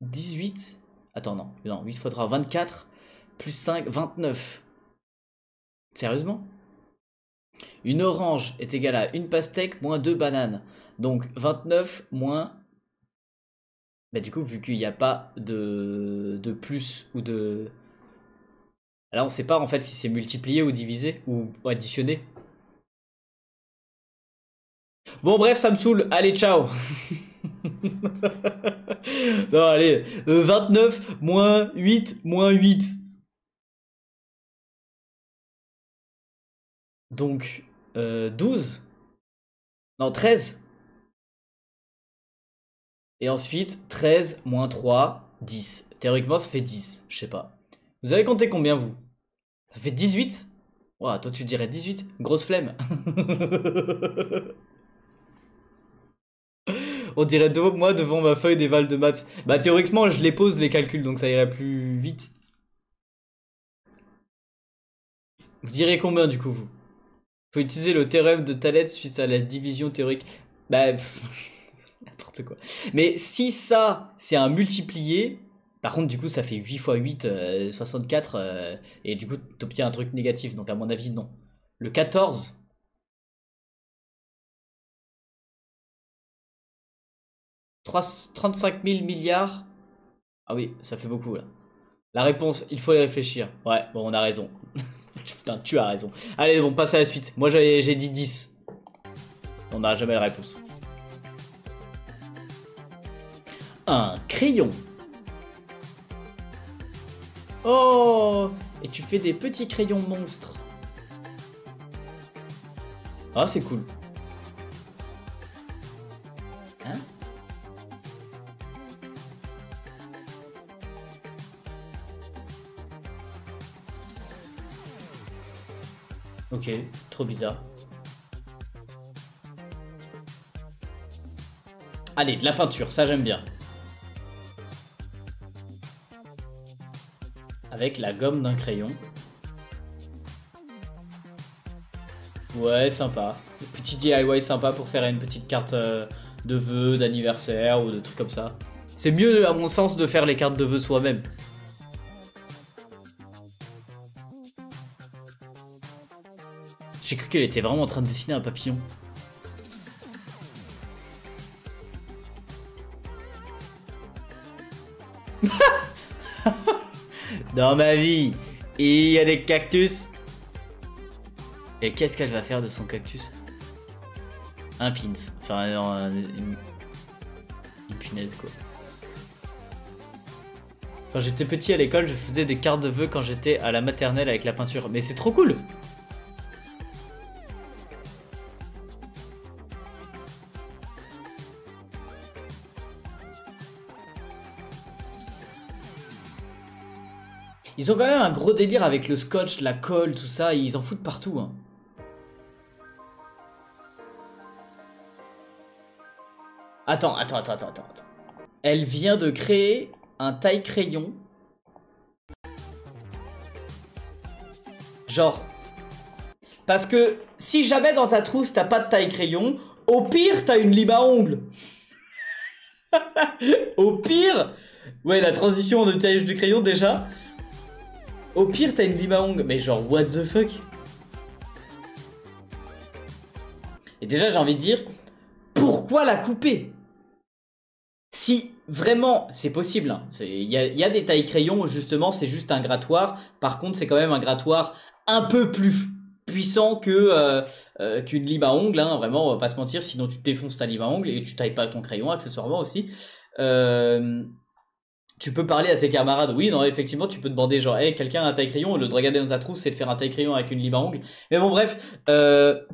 18. Attends, non, 8 fois 3, 24. Plus 5, 29. Sérieusement? Une orange est égale à une pastèque moins 2 bananes. Donc 29 moins... Bah du coup, vu qu'il n'y a pas de plus ou de... Là, on sait pas en fait si c'est multiplié ou divisé ou additionné. Bon, bref, ça me saoule. Allez, ciao. Non, allez. 29 moins 8 moins 8. Donc, 12. Non, 13. Et ensuite, 13 moins 3, 10. Théoriquement, ça fait 10. Je sais pas. Vous avez compté combien, vous? Ça fait 18? Ouah, toi, tu dirais 18? Grosse flemme. On dirait moi devant ma feuille des vals de maths. Bah, théoriquement, je les pose, les calculs, donc ça irait plus vite. Vous direz combien, du coup, vous? Faut utiliser le théorème de Thalès suite à la division théorique. Bah, n'importe quoi. Mais si ça, c'est un multiplié, par contre, du coup, ça fait 8 fois 8, 64, et du coup, t'obtiens un truc négatif, donc à mon avis, non. Le 14. 35 000 milliards. Ah oui, ça fait beaucoup, là. La réponse, il faut y réfléchir. Ouais, bon, on a raison. Putain, tu as raison. Allez, on passe à la suite. Moi, j'ai dit 10. On n'a jamais la réponse. Un crayon. Oh! Et tu fais des petits crayons monstres. Ah, c'est cool. Hein? Ok, trop bizarre. Allez, de la peinture, ça j'aime bien. Avec la gomme d'un crayon. Ouais, sympa. Petit DIY sympa pour faire une petite carte de vœux, d'anniversaire ou de trucs comme ça. C'est mieux, à mon sens, de faire les cartes de vœux soi-même. J'ai cru qu'elle était vraiment en train de dessiner un papillon. Dans ma vie, il y a des cactus. Et qu'est-ce qu'elle va faire de son cactus? Un pins. Enfin, une punaise, quoi. Quand j'étais petit à l'école, je faisais des cartes de vœux quand j'étais à la maternelle avec la peinture. Mais c'est trop cool! Ils ont quand même un gros délire avec le scotch, la colle, tout ça, ils en foutent partout. Hein. Attends. Elle vient de créer un taille-crayon. Genre. Parce que si jamais dans ta trousse t'as pas de taille-crayon, au pire t'as une lime à ongles. Au pire. Ouais, la transition de taillage du crayon déjà. Au pire, t'as une lime à ongles, mais genre, what the fuck? Et déjà, j'ai envie de dire, pourquoi la couper? Si vraiment, c'est possible, hein. Il y a des tailles crayons où justement, c'est juste un grattoir. Par contre, c'est quand même un grattoir un peu plus puissant que qu'une lime à ongles, hein. Vraiment, on va pas se mentir, sinon tu défonces ta lime à ongles et tu tailles pas ton crayon, accessoirement aussi. Tu peux parler à tes camarades, oui, non, effectivement, tu peux demander genre, hey, quelqu'un a un taille-crayon, le de regarder dans ta trousse, c'est de faire un taille-crayon avec une lime à ongles. Mais bon, bref,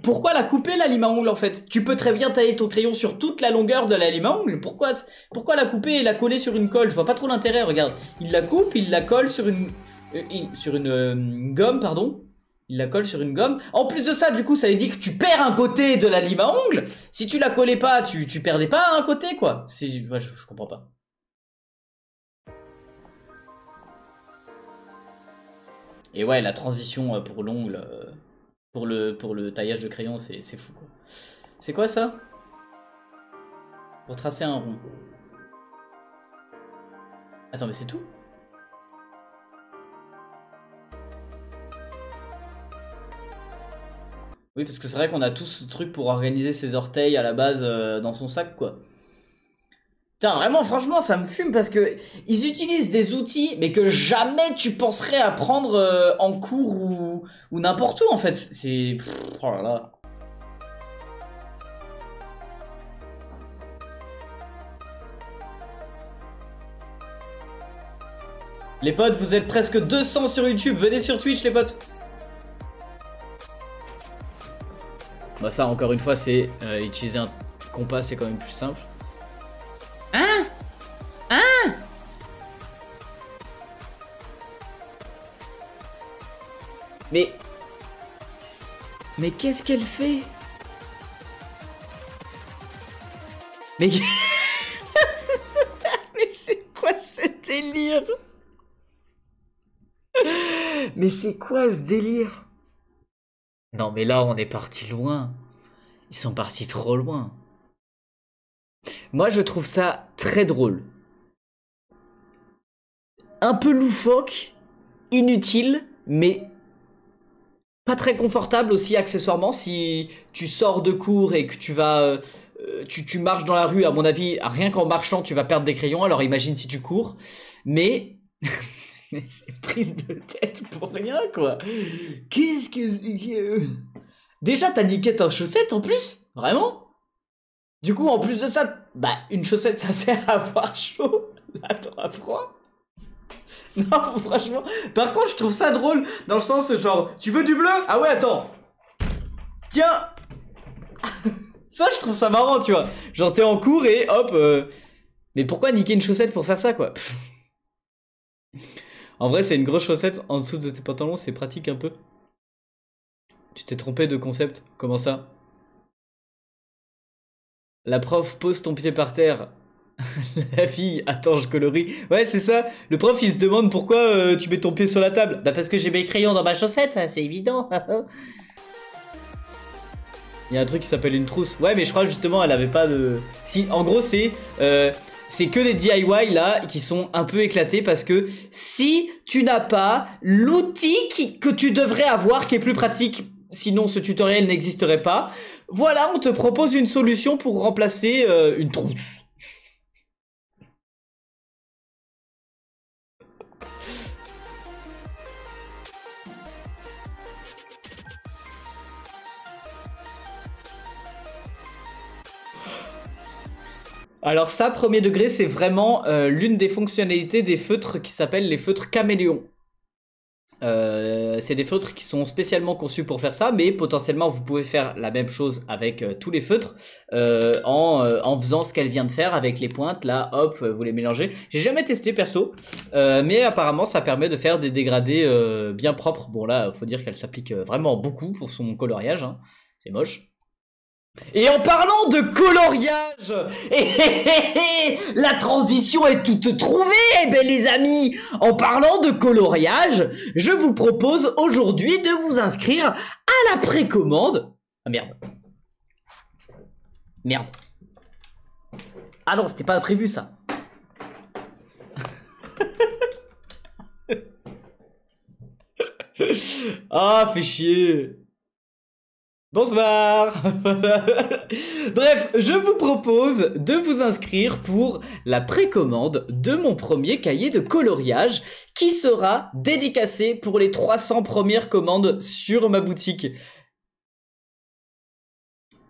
pourquoi la couper la lime à ongles en fait? Tu peux très bien tailler ton crayon sur toute la longueur de la lime à ongles. Pourquoi la couper et la coller sur une colle? Je vois pas trop l'intérêt, regarde. Il la coupe, il la colle sur une gomme, pardon. Il la colle sur une gomme. En plus de ça, du coup, ça veut dire que tu perds un côté de la lime à ongles. Si tu la collais pas, tu perdais pas un côté, quoi. Ouais, je comprends pas. Et ouais, la transition pour l'ongle, pour le taillage de crayon, c'est fou, quoi. C'est quoi ça? Pour tracer un rond. Attends, mais c'est tout? Oui, parce que c'est vrai qu'on a tous ce truc pour organiser ses orteils à la base dans son sac, quoi. Putain, vraiment, franchement, ça me fume parce que ils utilisent des outils, mais que jamais tu penserais apprendre en cours ou n'importe où, en fait. C'est... Oh là là. Les potes, vous êtes presque 200 sur YouTube. Venez sur Twitch, les potes. Bah ça, encore une fois, c'est utiliser un compas, c'est quand même plus simple. Hein? Hein? Mais qu'est-ce qu'elle fait? Mais... Mais c'est quoi ce délire? Mais c'est quoi ce délire? Non mais là on est parti loin. Ils sont partis trop loin. Moi je trouve ça très drôle. Un peu loufoque, inutile, mais pas très confortable aussi accessoirement. Si tu sors de cours et que tu vas... tu marches dans la rue, à mon avis, rien qu'en marchant tu vas perdre des crayons, alors imagine si tu cours. Mais... Mais c'est prise de tête pour rien, quoi. Qu'est-ce que... Déjà, t'as niqué ta chaussette, en plus? Vraiment? Du coup, en plus de ça, bah, une chaussette, ça sert à avoir chaud. Là, t'auras froid. Non, franchement. Par contre, je trouve ça drôle, dans le sens, genre, tu veux du bleu? Ah ouais, attends. Tiens. Ça, je trouve ça marrant, tu vois. Genre, t'es en cours et hop... Mais pourquoi niquer une chaussette pour faire ça, quoi? En vrai, c'est une grosse chaussette en dessous de tes pantalons, c'est pratique un peu. Tu t'es trompé de concept. Comment ça? La prof pose ton pied par terre. La fille, attends, je colorie. Ouais, c'est ça. Le prof, il se demande pourquoi tu mets ton pied sur la table. Bah parce que j'ai mes crayons dans ma chaussette, c'est évident. Il y a un truc qui s'appelle une trousse. Ouais, mais je crois justement, elle avait pas de... Si, en gros, c'est que des DIY là qui sont un peu éclatés parce que si tu n'as pas l'outil que tu devrais avoir qui est plus pratique, sinon ce tutoriel n'existerait pas, voilà, on te propose une solution pour remplacer une trousse. Alors ça, premier degré, c'est vraiment l'une des fonctionnalités des feutres qui s'appellent les feutres caméléons. C'est des feutres qui sont spécialement conçus pour faire ça, mais potentiellement vous pouvez faire la même chose avec tous les feutres en faisant ce qu'elle vient de faire avec les pointes. Là, hop, vous les mélangez. J'ai jamais testé perso, mais apparemment ça permet de faire des dégradés bien propres. Bon là, faut dire qu'elle s'applique vraiment beaucoup pour son coloriage, hein. C'est moche. Et en parlant de coloriage, la transition est toute trouvée, les amis. En parlant de coloriage, je vous propose aujourd'hui de vous inscrire à la précommande. Ah merde. Merde. Ah non, c'était pas prévu ça. Ah, fait chier. Bonsoir. Bref, je vous propose de vous inscrire pour la précommande de mon premier cahier de coloriage qui sera dédicacé pour les 300 premières commandes sur ma boutique.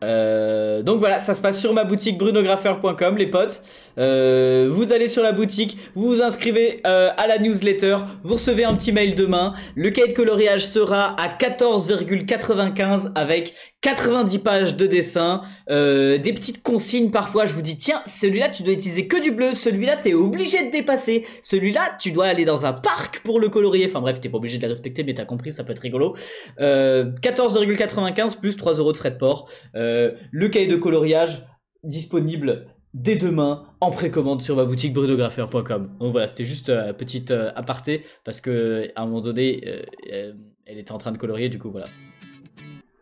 Donc voilà, ça se passe sur ma boutique brunographer.com, les potes. Vous allez sur la boutique, vous vous inscrivez à la newsletter, vous recevez un petit mail demain. Le cahier de coloriage sera à 14,95 avec 90 pages de dessin, des petites consignes parfois. Je vous dis tiens, celui-là tu dois utiliser que du bleu, celui-là t'es obligé de dépasser, celui-là tu dois aller dans un parc pour le colorier. Enfin bref, t'es pas obligé de les respecter, mais t'as compris, ça peut être rigolo. 14,95 plus 3 € de frais de port. Le cahier de coloriage disponible dès demain en précommande sur ma boutique brunographer.com. Donc voilà, c'était juste petite aparté parce que à un moment donné elle était en train de colorier, du coup voilà.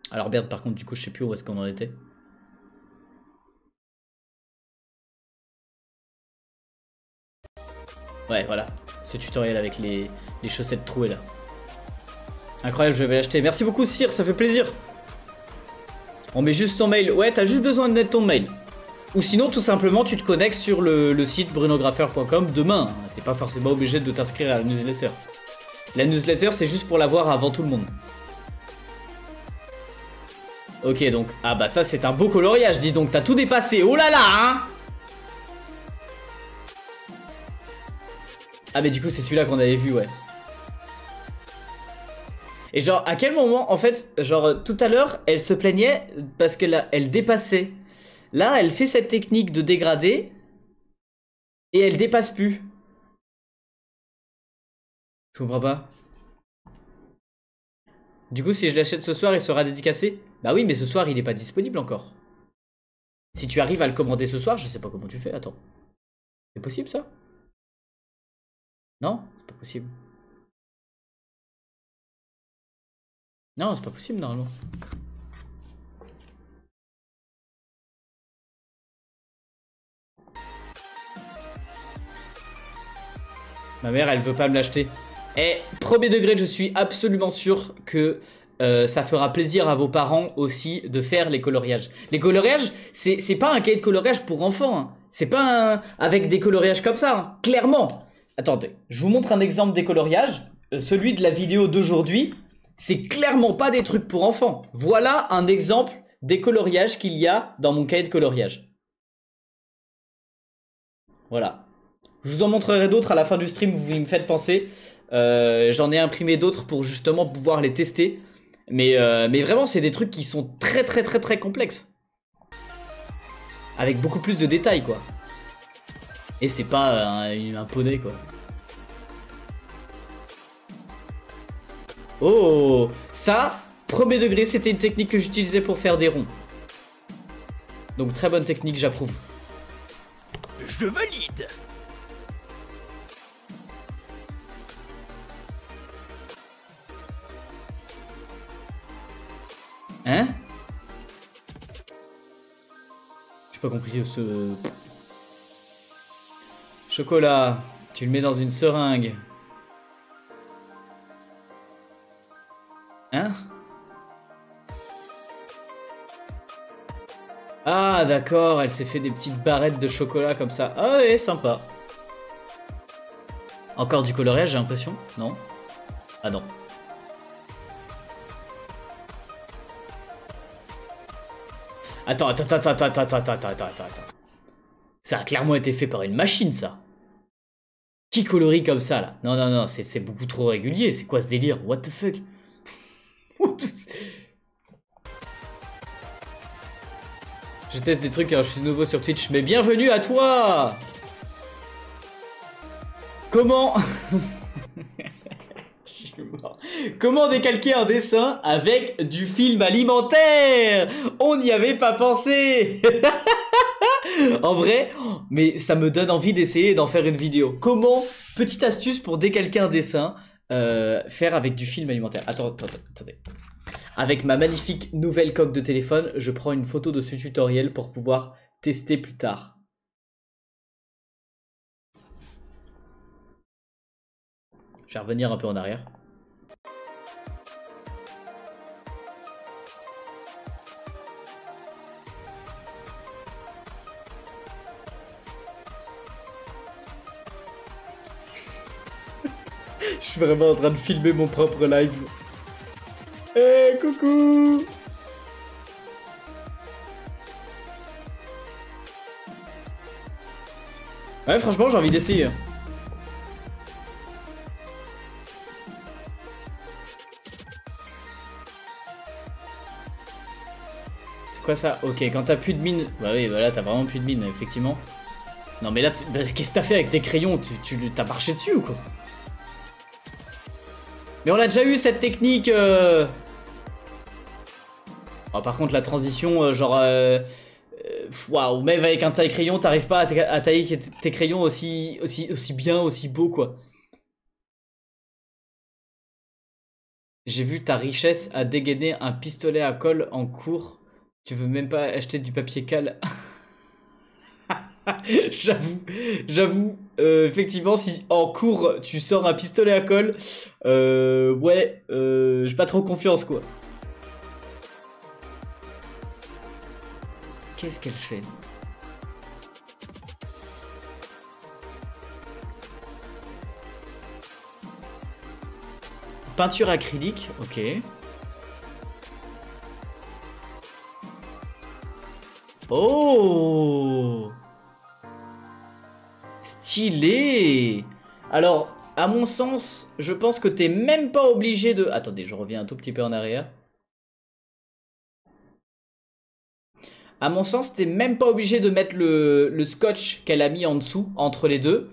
Alors merde, par contre du coup je sais plus où est-ce qu'on en était. Ouais voilà, ce tutoriel avec les chaussettes trouées là. Incroyable, je vais l'acheter. Merci beaucoup Cyr, ça fait plaisir. On met juste ton mail. Ouais, t'as juste besoin de mettre ton mail. Ou sinon, tout simplement, tu te connectes sur le site brunographer.com demain. T'es pas forcément obligé de t'inscrire à la newsletter. La newsletter, c'est juste pour l'avoir avant tout le monde. Ok, donc... Ah bah ça, c'est un beau coloriage, dis donc. T'as tout dépassé. Oh là là, hein. Ah mais du coup c'est celui-là qu'on avait vu, ouais. Et genre à quel moment, en fait, genre tout à l'heure, elle se plaignait parce elle dépassait. Là, elle fait cette technique de dégradé et elle dépasse plus. Je comprends pas. Du coup, si je l'achète ce soir, il sera dédicacé? Bah oui, mais ce soir, il est pas disponible encore. Si tu arrives à le commander ce soir, je sais pas comment tu fais, attends. C'est possible ça? Non? C'est pas possible. Non, c'est pas possible normalement. Ma mère, elle veut pas me l'acheter. Et premier degré, je suis absolument sûr que ça fera plaisir à vos parents aussi de faire les coloriages. Les coloriages, c'est pas un cahier de coloriage pour enfants. Hein. C'est pas avec des coloriages comme ça, hein. Clairement. Attendez, je vous montre un exemple des coloriages. Celui de la vidéo d'aujourd'hui, c'est clairement pas des trucs pour enfants. Voilà un exemple des coloriages qu'il y a dans mon cahier de coloriage. Voilà. Je vous en montrerai d'autres à la fin du stream, vous me faites penser. J'en ai imprimé d'autres pour justement pouvoir les tester. Mais vraiment, c'est des trucs qui sont très complexes. Avec beaucoup plus de détails, quoi. Et c'est pas un poney, quoi. Oh, ça, premier degré, c'était une technique que j'utilisais pour faire des ronds. Donc très bonne technique, j'approuve. Je valide. Hein? J'ai pas compris ce... Chocolat, tu le mets dans une seringue. Hein? Ah d'accord, elle s'est fait des petites barrettes de chocolat comme ça. Ah ouais, sympa. Encore du coloriage, j'ai l'impression. Non? Ah non. Attends. Ça a clairement été fait par une machine, ça. Qui colorie comme ça, là? Non, c'est beaucoup trop régulier. C'est quoi ce délire? What the fuck? Je teste des trucs, alors je suis nouveau sur Twitch. Mais bienvenue à toi! Comment... Comment décalquer un dessin avec du film alimentaire? On n'y avait pas pensé. En vrai, mais ça me donne envie d'essayer d'en faire une vidéo. Comment, petite astuce pour décalquer un dessin, faire avec du film alimentaire. Attendez. Avec ma magnifique nouvelle coque de téléphone, je prends une photo de ce tutoriel pour pouvoir tester plus tard. Je vais revenir un peu en arrière. Je suis vraiment en train de filmer mon propre live. Eh, coucou! Ouais, franchement, j'ai envie d'essayer. C'est quoi ça? Ok, quand t'as plus de mine... Bah oui, voilà, t'as vraiment plus de mine, effectivement. Non mais là, bah, qu'est-ce que t'as fait avec tes crayons? T'as marché dessus ou quoi? Mais on a déjà eu cette technique Oh, par contre la transition genre waouh, même avec un taille-crayon t'arrives pas à tailler tes crayons aussi bien, aussi beau quoi. J'ai vu ta richesse à dégainer un pistolet à colle en cours. Tu veux même pas acheter du papier cale? J'avoue, effectivement, si en cours tu sors un pistolet à colle, ouais, j'ai pas trop confiance quoi. Qu'est-ce qu'elle fait? Peinture acrylique, ok. Oh! Stylé! Alors, à mon sens, je pense que t'es même pas obligé de... Attendez, je reviens un tout petit peu en arrière. À mon sens, t'es même pas obligé de mettre le scotch qu'elle a mis en dessous, entre les deux.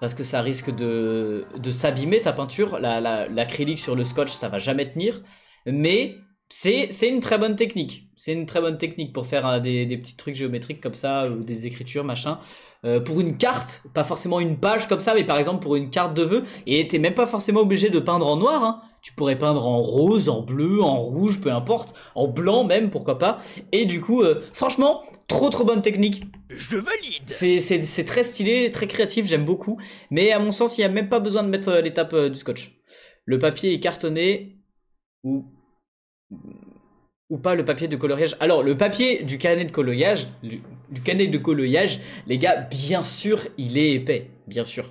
Parce que ça risque de s'abîmer ta peinture. L'acrylique sur le scotch, ça va jamais tenir. Mais c'est une très bonne technique. C'est une très bonne technique pour faire des petits trucs géométriques comme ça, ou des écritures, machin. Pour une carte, pas forcément une page comme ça, mais par exemple pour une carte de vœux. Et t'es même pas forcément obligé de peindre en noir, hein. Tu pourrais peindre en rose, en bleu, en rouge, peu importe. En blanc même, pourquoi pas. Et du coup, franchement, trop bonne technique. Je valide. C'est très stylé, très créatif, j'aime beaucoup. Mais à mon sens, il n'y a même pas besoin de mettre l'étape du scotch. Le papier est cartonné ou pas le papier de coloriage. Alors, le papier du canet de coloriage, les gars, bien sûr, il est épais, bien sûr.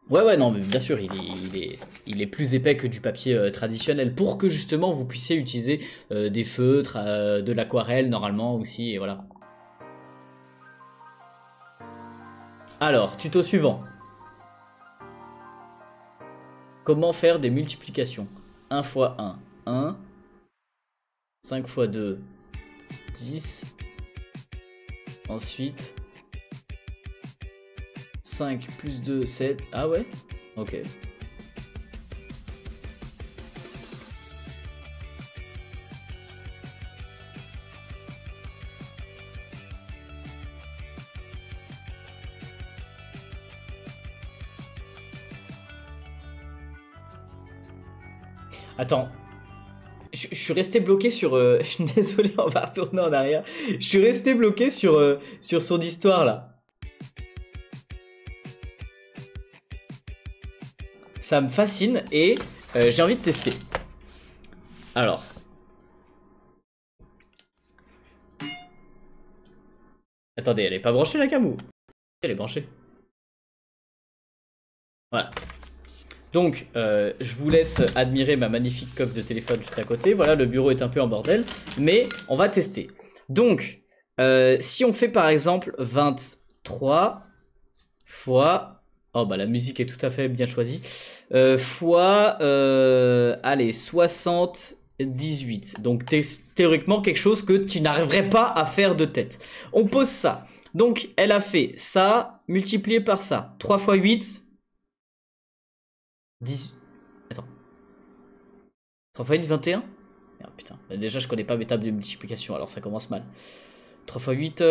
Ouais, non, mais bien sûr, il est plus épais que du papier traditionnel pour que justement vous puissiez utiliser des feutres, de l'aquarelle normalement aussi, et voilà. Alors, tuto suivant. Comment faire des multiplications? 1 x 1, 1. 5 x 2, 10. Ensuite... 5 plus 2, 7. Ah ouais? Ok. Attends. Je suis resté bloqué sur... je suis désolé, on va retourner en arrière. Je suis resté bloqué sur son histoire là. Ça me fascine et j'ai envie de tester. Alors. Attendez, elle est pas branchée la cam ou? Elle est branchée. Voilà. Donc, je vous laisse admirer ma magnifique coque de téléphone juste à côté. Voilà, le bureau est un peu en bordel, mais on va tester. Donc, si on fait par exemple 23 fois... Oh bah la musique est tout à fait bien choisie. Fois, allez, 78. Donc théoriquement quelque chose que tu n'arriverais pas à faire de tête. On pose ça. Donc elle a fait ça multiplié par ça. 3 fois 8. 10. Attends. 3 fois 8, 21. Merde, putain. Déjà je connais pas mes tables de multiplication, alors ça commence mal. 3 fois 8...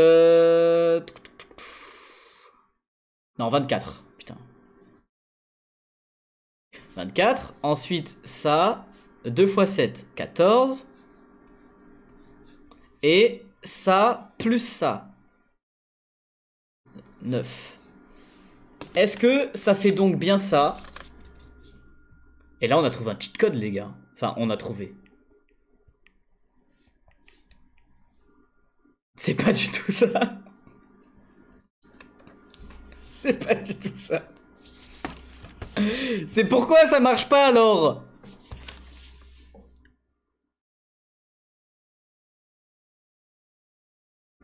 Non, 24. 24, ensuite ça, 2 fois 7, 14, et ça plus ça, 9. Est-ce que ça fait donc bien ça? Et là on a trouvé un cheat code les gars, enfin on a trouvé. C'est pas du tout ça. C'est pas du tout ça. C'est pourquoi ça marche pas alors?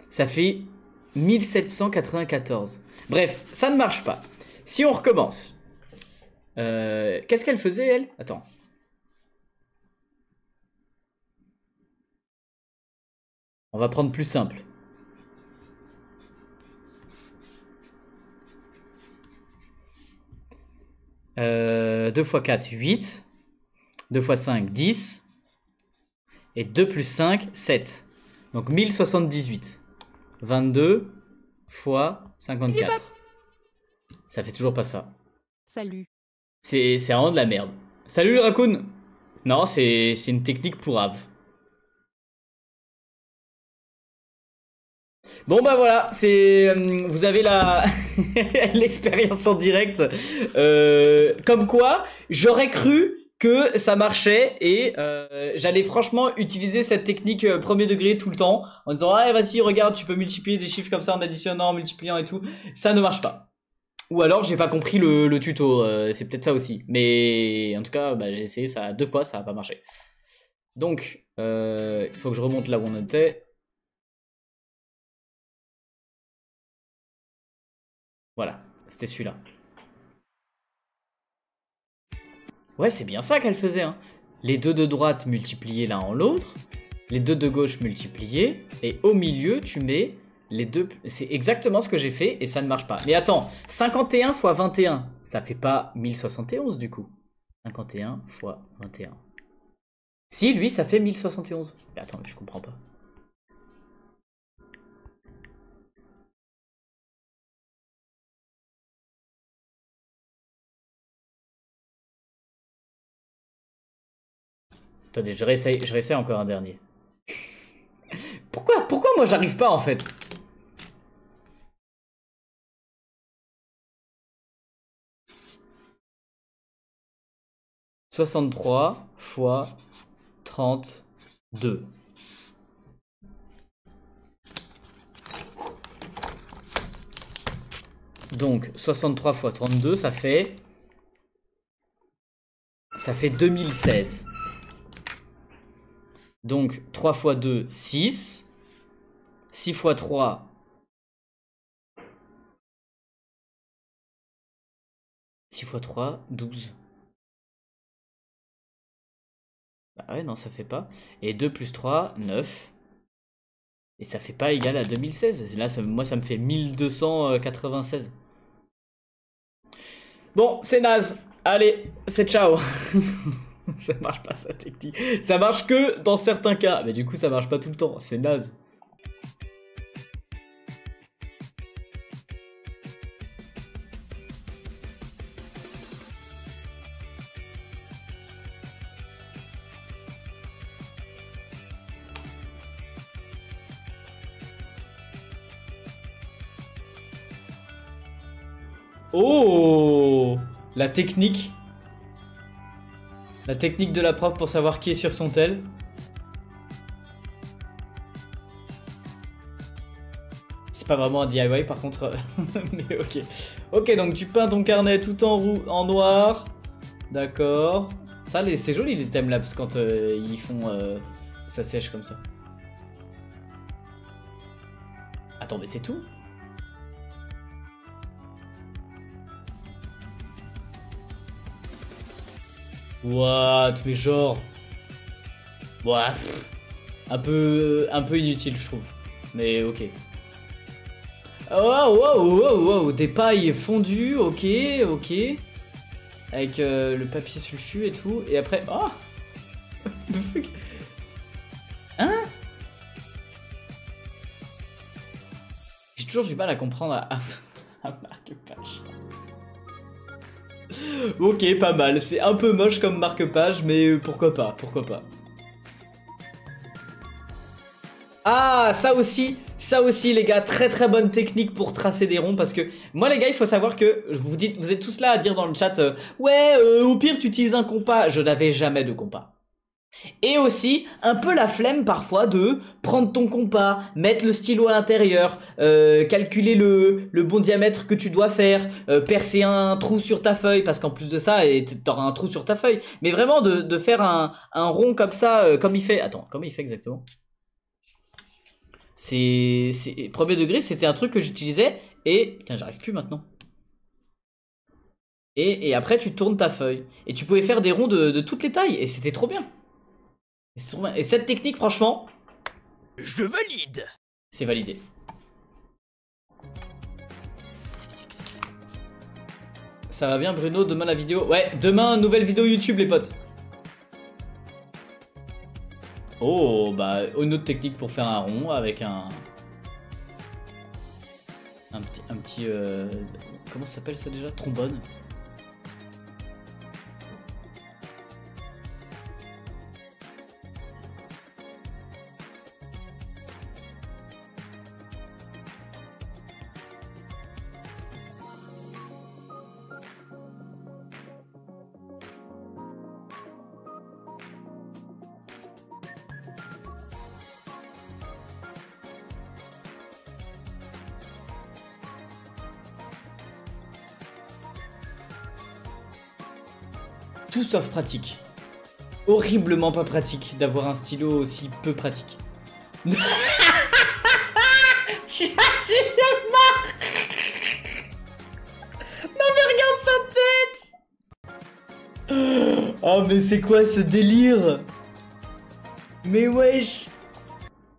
Ça fait 1794. Bref, ça ne marche pas. Si on recommence. Qu'est-ce qu'elle faisait elle? Attends. On va prendre plus simple. Euh, 2 x 4, 8. 2 x 5, 10. Et 2 plus 5, 7. Donc 1078. 22 fois 54. Ça fait toujours pas ça. Salut. C'est vraiment de la merde. Salut le raccoon. Non, c'est une technique pourrave. Bon bah voilà, c'est vous avez la l'expérience en direct. Comme quoi, j'aurais cru que ça marchait et j'allais franchement utiliser cette technique premier degré tout le temps en disant ah vas-y regarde tu peux multiplier des chiffres comme ça en additionnant, en multipliant et tout. Ça ne marche pas. Ou alors j'ai pas compris le tuto, c'est peut-être ça aussi. Mais en tout cas bah, j'ai essayé ça 2 fois, ça a pas marché. Donc il faut que je remonte là où on était. Voilà, c'était celui-là. Ouais, c'est bien ça qu'elle faisait, hein. Les deux de droite multipliés l'un en l'autre, les deux de gauche multipliés, et au milieu, tu mets les deux... C'est exactement ce que j'ai fait, et ça ne marche pas. Mais attends, 51 fois 21, ça fait pas 1071 du coup. 51 fois 21. Si, lui, ça fait 1071. Mais attends, mais je comprends pas. Attendez, je réessaye encore un dernier. Pourquoi moi j'arrive pas en fait? « 63 fois 32. » Donc 63 fois 32, ça fait 2016. Donc 3 fois 2, 6. 6 fois 3. 6 fois 3, 12. Bah ouais, non, ça fait pas. Et 2 plus 3, 9. Et ça fait pas égal à 2016. Là, moi, ça me fait 1296. Bon, c'est naze. Allez, c'est ciao. Ça marche pas, sa technique. Ça marche que dans certains cas. Mais du coup, ça marche pas tout le temps. C'est naze. Oh, la technique. La technique de la prof pour savoir qui est sur son tel. C'est pas vraiment un DIY par contre. Mais ok. Ok, donc tu peins ton carnet tout en noir. D'accord. Ça, c'est joli les timelapses quand ils font... ça sèche comme ça. Attends, mais c'est tout? What? Mais genre... Ouais, un peu inutile, je trouve. Mais ok. Wow, des pailles fondues, ok. Avec le papier sulfu et tout. Et après... Oh! What the fuck? Hein? J'ai toujours du mal à comprendre à marque-page. Ok, pas mal. C'est un peu moche comme marque-page, mais pourquoi pas, Ah, ça aussi les gars, très bonne technique pour tracer des ronds, parce que moi les gars, il faut savoir que vous êtes tous là à dire dans le chat ouais, au pire tu utilises un compas. Je n'avais jamais de compas. Et aussi, un peu la flemme parfois de prendre ton compas, mettre le stylo à l'intérieur, calculer le bon diamètre que tu dois faire, percer un trou sur ta feuille, parce qu'en plus de ça, t'auras un trou sur ta feuille. Mais vraiment de faire un rond comme ça, comme il fait... Attends, comment il fait exactement? Premier degré, c'était un truc que j'utilisais, et... Putain, j'arrive plus maintenant. Et après, tu tournes ta feuille. Et tu pouvais faire des ronds de toutes les tailles, et c'était trop bien. Et cette technique, franchement... Je valide. C'est validé. Ça va bien Bruno, demain la vidéo... Ouais, demain, nouvelle vidéo YouTube les potes. Oh, bah, une autre technique pour faire un rond avec un petit... comment ça s'appelle ça déjà? Trombone. Tout sauf pratique. Horriblement pas pratique d'avoir un stylo aussi peu pratique. Oh mais c'est quoi ce délire? Mais wesh.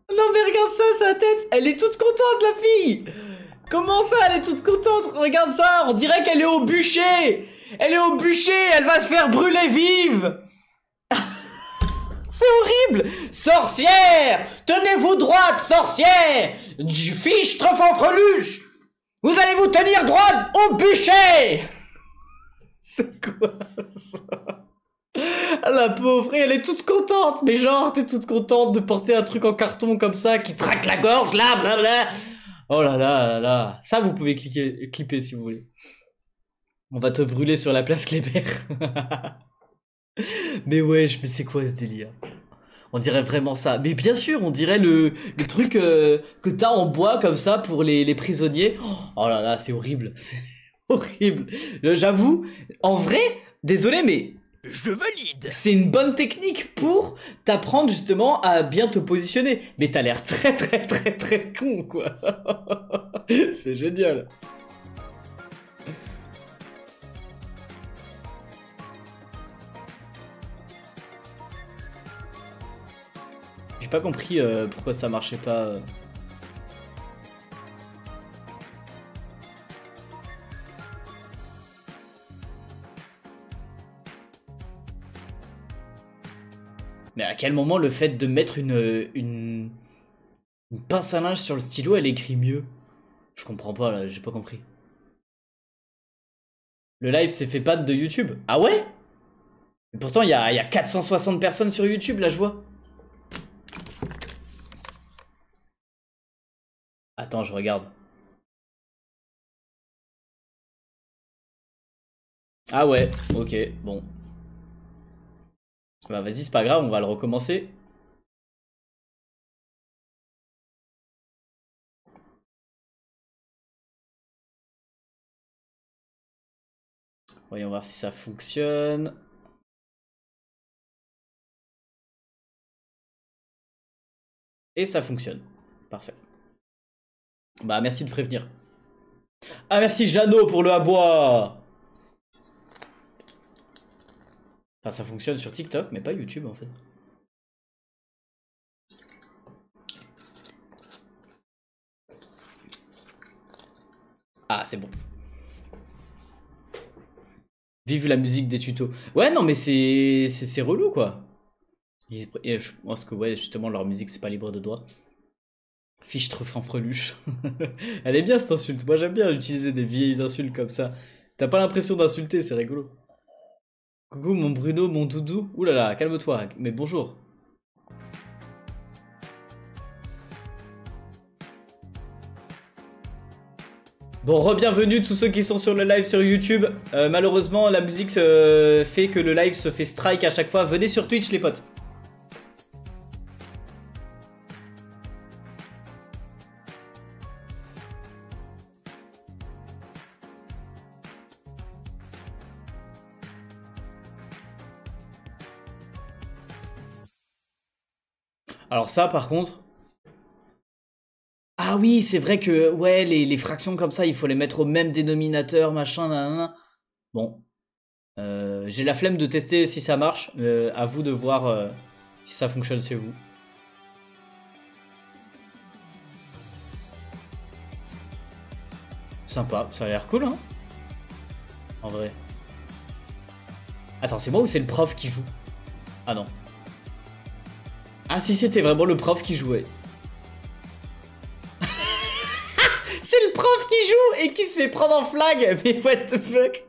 Non mais regarde ça, sa tête, elle est toute contente la fille. Comment ça, elle est toute contente? Regarde ça, on dirait qu'elle est au bûcher. Elle est au bûcher, elle va se faire brûler vive. C'est horrible. Sorcière, tenez-vous droite, sorcière. Fiche, trefanfreluche. Vous allez vous tenir droite au bûcher. C'est quoi ça? Ah, la pauvre, et elle est toute contente. Mais genre, t'es toute contente de porter un truc en carton comme ça qui traque la gorge, là, blabla. Oh là là là là. Ça, vous pouvez clipper si vous voulez. On va te brûler sur la place Kléber. Mais wesh, mais c'est quoi ce délire? On dirait vraiment ça. Mais bien sûr, on dirait le truc que t'as en bois comme ça pour les prisonniers. Oh là là, c'est horrible. C'est horrible. J'avoue, en vrai, désolé, mais... Je valide. C'est une bonne technique pour t'apprendre justement à bien te positionner. Mais t'as l'air très très très très con, quoi. C'est génial. J'ai pas compris pourquoi ça marchait pas. Mais à quel moment le fait de mettre une pince à linge sur le stylo, elle écrit mieux? Je comprends pas là, j'ai pas compris. Le live s'est fait pas de YouTube. Ah ouais? Et pourtant il y a 460 personnes sur YouTube là, je vois. Attends, je regarde. Ah ouais, ok, bon. Bah vas-y, c'est pas grave, on va le recommencer. Voyons voir si ça fonctionne. Et ça fonctionne. Parfait. Bah merci de prévenir. Ah merci Jeannot pour le abois. Enfin ça fonctionne sur TikTok mais pas YouTube en fait. Ah c'est bon. Vive la musique des tutos. Ouais non mais c'est relou quoi. Et je pense que ouais justement leur musique c'est pas libre de droit. Fiche freluche. Elle est bien cette insulte. Moi j'aime bien utiliser des vieilles insultes comme ça. T'as pas l'impression d'insulter, c'est rigolo. Coucou mon Bruno, mon doudou. Ouh là là, calme-toi. Mais bonjour. Bon, re-bienvenue tous ceux qui sont sur le live sur YouTube. Malheureusement, la musique fait que le live se fait strike à chaque fois. Venez sur Twitch les potes. Alors ça par contre... Ah oui, c'est vrai que ouais, les fractions comme ça, il faut les mettre au même dénominateur, machin, nanana. Bon. J'ai la flemme de tester si ça marche. À vous de voir si ça fonctionne chez vous. Sympa, ça a l'air cool, hein. En vrai. Attends, c'est moi ou c'est le prof qui joue? Ah non. Ah si, c'était vraiment le prof qui jouait. C'est le prof qui joue et qui se fait prendre en flag. Mais what the fuck?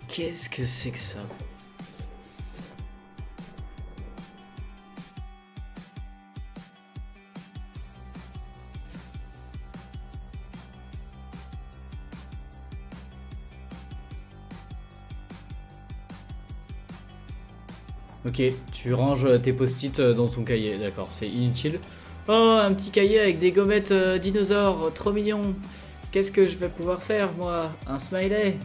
Qu'est-ce que c'est que ça? Ok, tu ranges tes post-it dans ton cahier, d'accord, c'est inutile. Oh, un petit cahier avec des gommettes dinosaures, trop mignon. Qu'est-ce que je vais pouvoir faire, moi? Un smiley?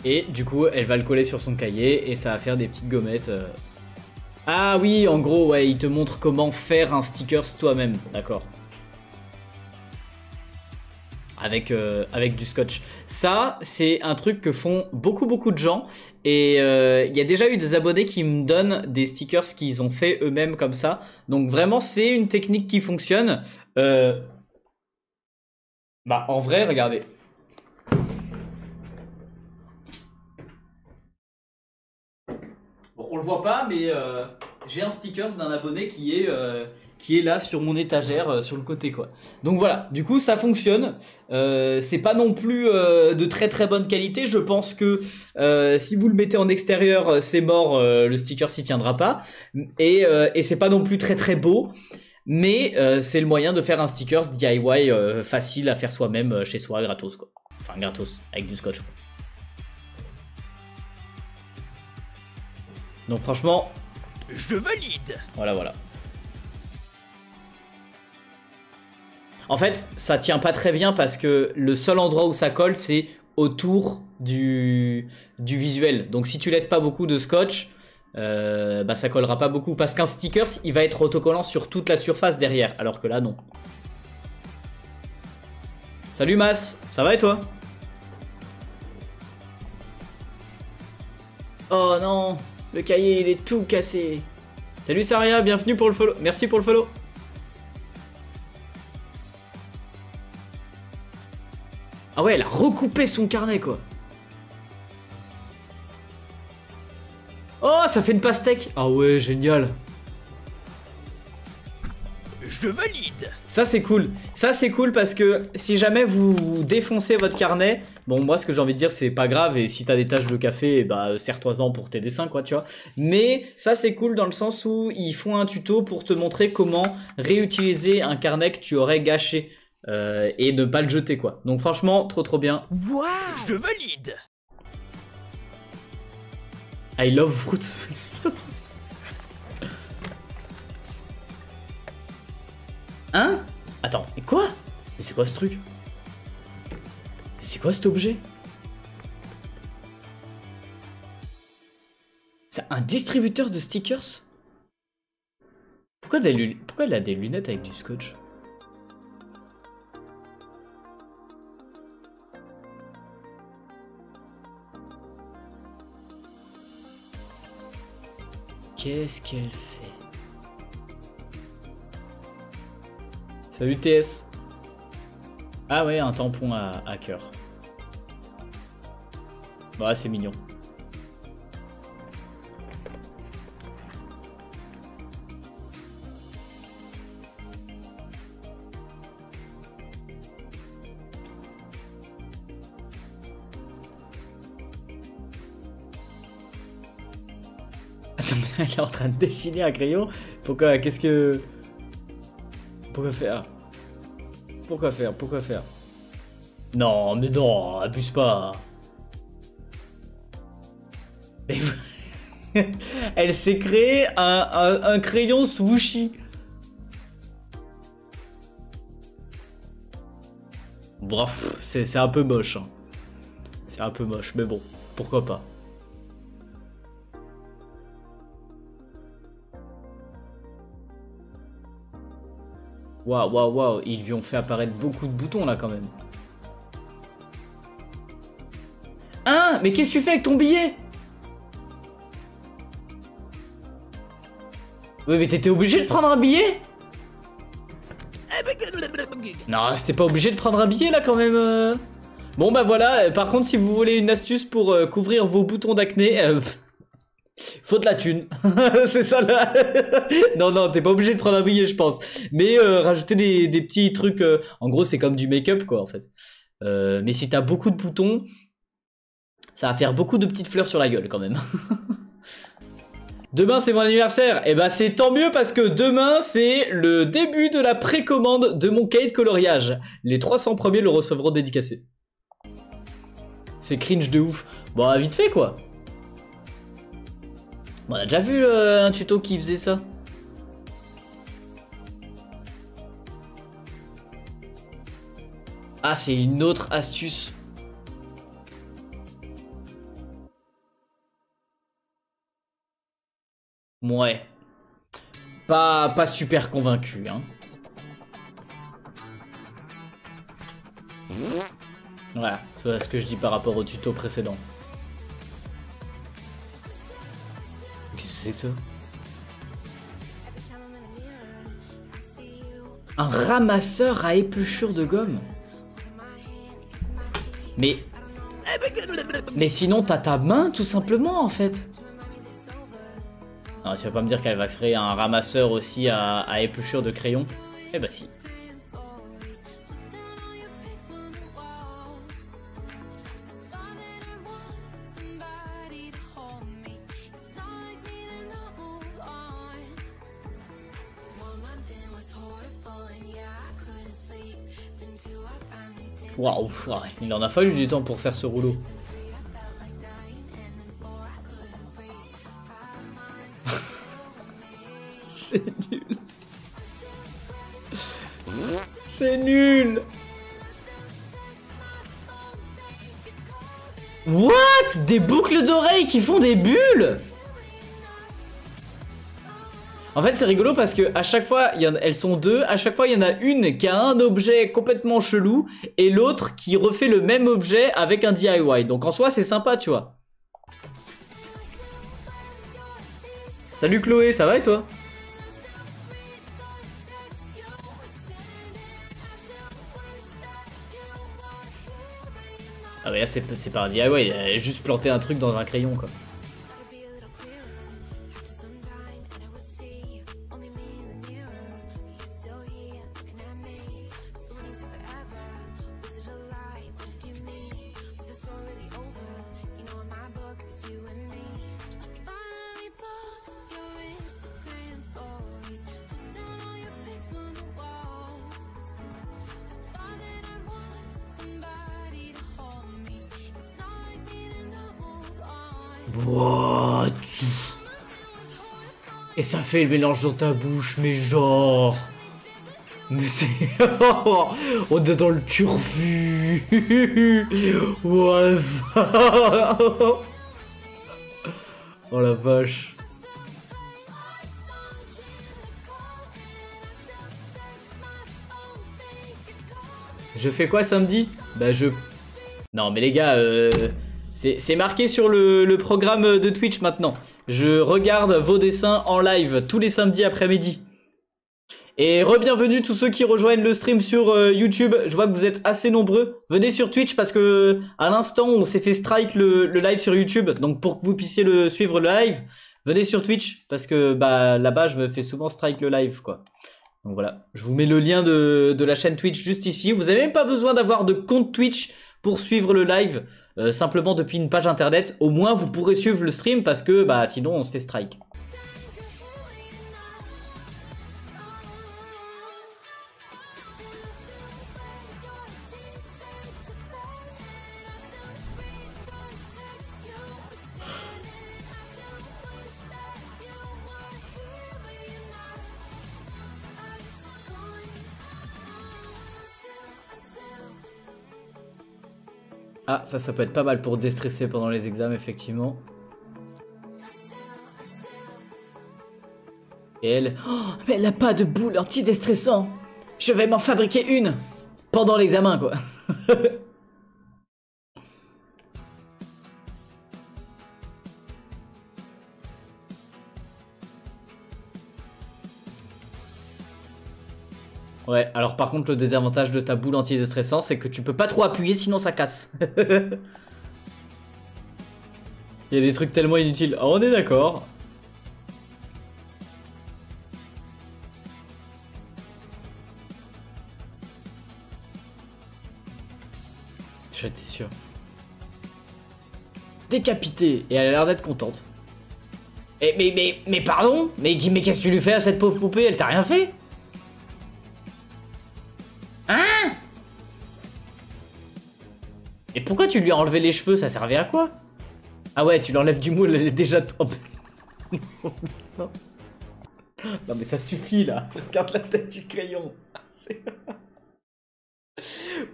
Et du coup, elle va le coller sur son cahier et ça va faire des petites gommettes. Ah oui, en gros, ouais, il te montre comment faire un stickers toi-même, d'accord. Avec du scotch. Ça, c'est un truc que font beaucoup de gens. Et il y a déjà eu des abonnés qui me donnent des stickers qu'ils ont fait eux-mêmes comme ça. Donc vraiment, c'est une technique qui fonctionne. Bah, en vrai, regardez. Bon, on le voit pas, mais j'ai un stickers d'un abonné qui est là sur mon étagère, sur le côté, quoi. Donc voilà, du coup, ça fonctionne. C'est pas non plus de très bonne qualité. Je pense que si vous le mettez en extérieur, c'est mort, le sticker s'y tiendra pas. Et c'est pas non plus très beau. Mais c'est le moyen de faire un stickers DIY facile à faire soi-même chez soi, gratos, quoi. Enfin, gratos, avec du scotch, quoi. Donc franchement, Je valide. voilà. En fait, ça tient pas très bien parce que le seul endroit où ça colle, c'est autour du visuel. Donc si tu laisses pas beaucoup de scotch, bah ça collera pas beaucoup. Parce qu'un stickers, il va être autocollant sur toute la surface derrière. Alors que là, non. Salut Mas, ça va et toi? Oh non, le cahier il est tout cassé. Salut Saria, bienvenue pour le follow. Merci pour le follow. Ah ouais, elle a recoupé son carnet, quoi. Oh, ça fait une pastèque. Ah ouais, génial. Je valide. Ça, c'est cool. Ça, c'est cool parce que si jamais vous défoncez votre carnet, bon, moi, ce que j'ai envie de dire, c'est pas grave. Et si t'as des taches de café, bah, serre-toi-en pour tes dessins, quoi, tu vois. Mais ça, c'est cool dans le sens où ils font un tuto pour te montrer comment réutiliser un carnet que tu aurais gâché. Et ne pas le jeter, quoi. Donc franchement, trop bien. Waouh. Je valide. I love fruits. Hein? Attends, mais quoi? Mais c'est quoi ce truc? Mais c'est quoi cet objet? C'est un distributeur de stickers? Pourquoi elle a des lunettes avec du scotch? Qu'est-ce qu'elle fait? Salut TS. Ah ouais, un tampon à cœur. Bah c'est mignon. Attends, mais elle est en train de dessiner un crayon. Pourquoi? Qu'est-ce que... Pourquoi faire? Pourquoi faire? Non, mais non, abuse pas. Mais... Elle s'est créé un crayon swooshy. Bref, c'est un peu moche. Hein. C'est un peu moche, mais bon, pourquoi pas. Waouh, ils lui ont fait apparaître beaucoup de boutons là quand même. Hein? Mais qu'est-ce que tu fais avec ton billet? Oui, mais t'étais obligé de prendre un billet? Non, c'était pas obligé de prendre un billet là quand même. Bon bah voilà, par contre si vous voulez une astuce pour couvrir vos boutons d'acné, faut de la thune. C'est ça là. Non, t'es pas obligé de prendre un billet je pense. Mais rajouter des petits trucs, en gros c'est comme du make-up quoi en fait. Mais si t'as beaucoup de boutons, ça va faire beaucoup de petites fleurs sur la gueule quand même. Demain c'est mon anniversaire, et bah c'est tant mieux parce que demain c'est le début de la précommande de mon cahier de coloriage. Les 300 premiers le recevront dédicacé. C'est cringe de ouf. Bon vite fait quoi. Bon, on a déjà vu un tuto qui faisait ça. Ah c'est une autre astuce. Ouais. Pas super convaincu, hein. Voilà, c'est ce que je dis par rapport au tuto précédent. Qu'est-ce que c'est que ça? Un ramasseur à épluchure de gomme. Mais sinon t'as ta main tout simplement en fait. Non, tu vas pas me dire qu'elle va créer un ramasseur aussi à épluchure de crayon. Eh bah si. Waouh, il en a fallu du temps pour faire ce rouleau. C'est nul. C'est nul. What? Des boucles d'oreilles qui font des bulles? En fait c'est rigolo parce que à chaque fois, elles sont deux, à chaque fois il y en a une qui a un objet complètement chelou et l'autre qui refait le même objet avec un DIY. Donc en soi c'est sympa tu vois. Salut Chloé, ça va et toi? Ah mais là c'est pas un DIY, il a juste planté un truc dans un crayon quoi. What? Et ça fait le mélange dans ta bouche, mais genre... Mais c'est... On est dans le turfu. What? Oh la vache. Je fais quoi samedi? Bah je... Non mais les gars, c'est marqué sur le programme de Twitch maintenant. Je regarde vos dessins en live tous les samedis après-midi. Et re-bienvenue tous ceux qui rejoignent le stream sur YouTube. Je vois que vous êtes assez nombreux. Venez sur Twitch parce que à l'instant on s'est fait strike le live sur YouTube. Donc pour que vous puissiez suivre le live, venez sur Twitch parce que bah là-bas je me fais souvent strike le live quoi. Donc voilà, je vous mets le lien de la chaîne Twitch juste ici. Vous n'avez même pas besoin d'avoir de compte Twitch pour suivre le live, simplement depuis une page internet. Au moins vous pourrez suivre le stream parce que bah sinon on se fait strike. Ah, ça peut être pas mal pour déstresser pendant les examens, effectivement. Et elle... Oh, mais elle a pas de boule anti-déstressant. Je vais m'en fabriquer une pendant l'examen, quoi. Ouais, alors par contre le désavantage de ta boule anti-déstressant c'est que tu peux pas trop appuyer sinon ça casse. Il y a des trucs tellement inutiles. Oh, on est d'accord. J'étais sûr. Décapité. Et elle a l'air d'être contente. Et, mais pardon? Mais qu'est-ce que tu lui fais à cette pauvre poupée? Elle t'a rien fait? Hein? Et pourquoi tu lui as enlevé les cheveux? Ça servait à quoi? Ah ouais, tu l'enlèves du moule, elle est déjà tombée. Non. Non mais ça suffit là. Regarde la tête du crayon.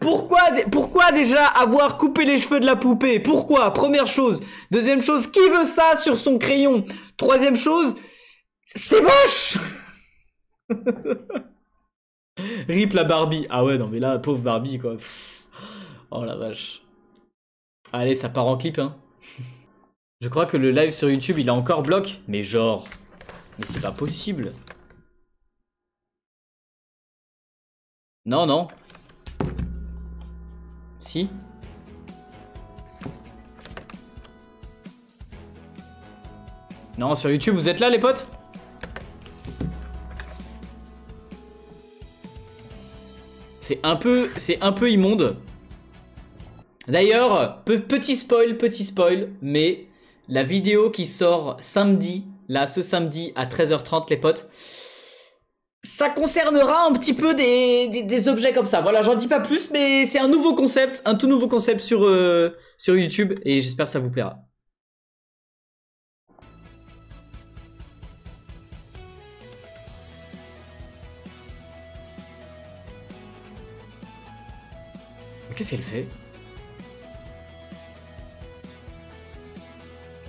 Pourquoi déjà avoir coupé les cheveux de la poupée? Pourquoi? Première chose. Deuxième chose, qui veut ça sur son crayon? Troisième chose, C'est moche. Rip la Barbie. Ah ouais, non mais là, pauvre Barbie quoi. Pff. Oh la vache. Allez, ça part en clip hein. Je crois que le live sur YouTube il est encore bloqué. Mais genre... Mais c'est pas possible. Non, non. Si. Non, sur YouTube, vous êtes là les potes? C'est un peu immonde. D'ailleurs, petit spoil, mais la vidéo qui sort samedi, là, ce samedi à 13h30 les potes, ça concernera un petit peu des objets comme ça. Voilà, j'en dis pas plus, mais c'est un nouveau concept, un tout nouveau concept sur YouTube, et j'espère que ça vous plaira. Qu'est-ce qu'elle fait?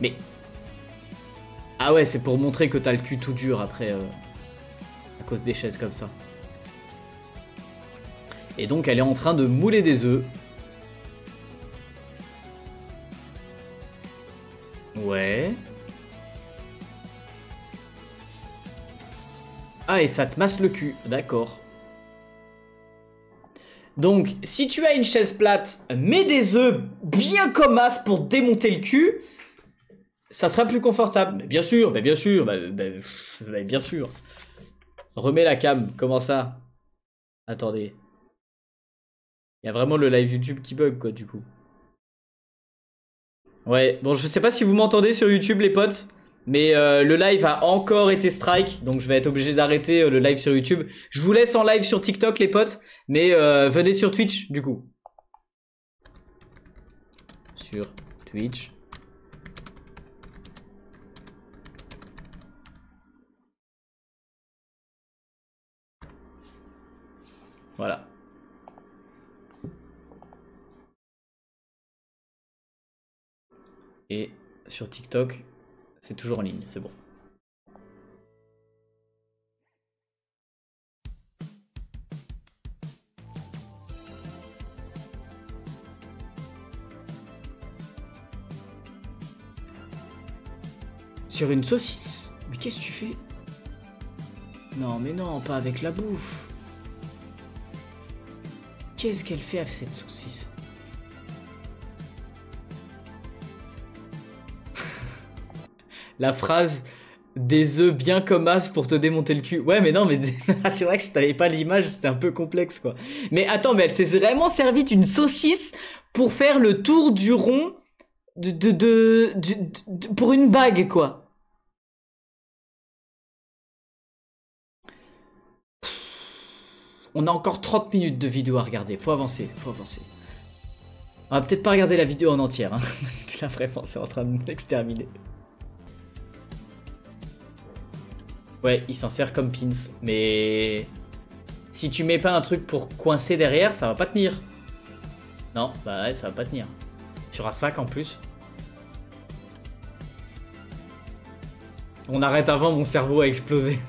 Mais... Ah ouais, c'est pour montrer que t'as le cul tout dur après... à cause des chaises comme ça. Et donc elle est en train de mouler des œufs. Ouais. Ah et ça te masse le cul, d'accord. Donc si tu as une chaise plate, mets des œufs bien comme as pour démonter le cul. Ça sera plus confortable. Mais bien sûr, bien sûr, bien sûr. Remets la cam, comment ça? Attendez. Il y a vraiment le live YouTube qui bug quoi du coup. Ouais, bon je sais pas si vous m'entendez sur YouTube les potes, mais le live a encore été strike, donc je vais être obligé d'arrêter le live sur YouTube. Je vous laisse en live sur TikTok les potes, mais venez sur Twitch du coup. Sur Twitch. Voilà. Et sur TikTok, c'est toujours en ligne, c'est bon. Sur une saucisse? Mais qu'est-ce que tu fais? Non, mais non, pas avec la bouffe. Qu'est-ce qu'elle fait avec cette saucisse? La phrase des œufs bien comme as pour te démonter le cul. Ouais, mais non, mais c'est vrai que si t'avais pas l'image, c'était un peu complexe, quoi. Mais attends, mais elle s'est vraiment servi d'une saucisse pour faire le tour du rond pour une bague, quoi. On a encore 30 minutes de vidéo à regarder. Faut avancer, faut avancer. On va peut-être pas regarder la vidéo en entière, hein, parce que là, vraiment, c'est en train de m'exterminer. Ouais, il s'en sert comme pins, mais... Si tu mets pas un truc pour coincer derrière, ça va pas tenir. Non, bah ouais, ça va pas tenir. Sur un sac en plus. On arrête avant, mon cerveau a explosé.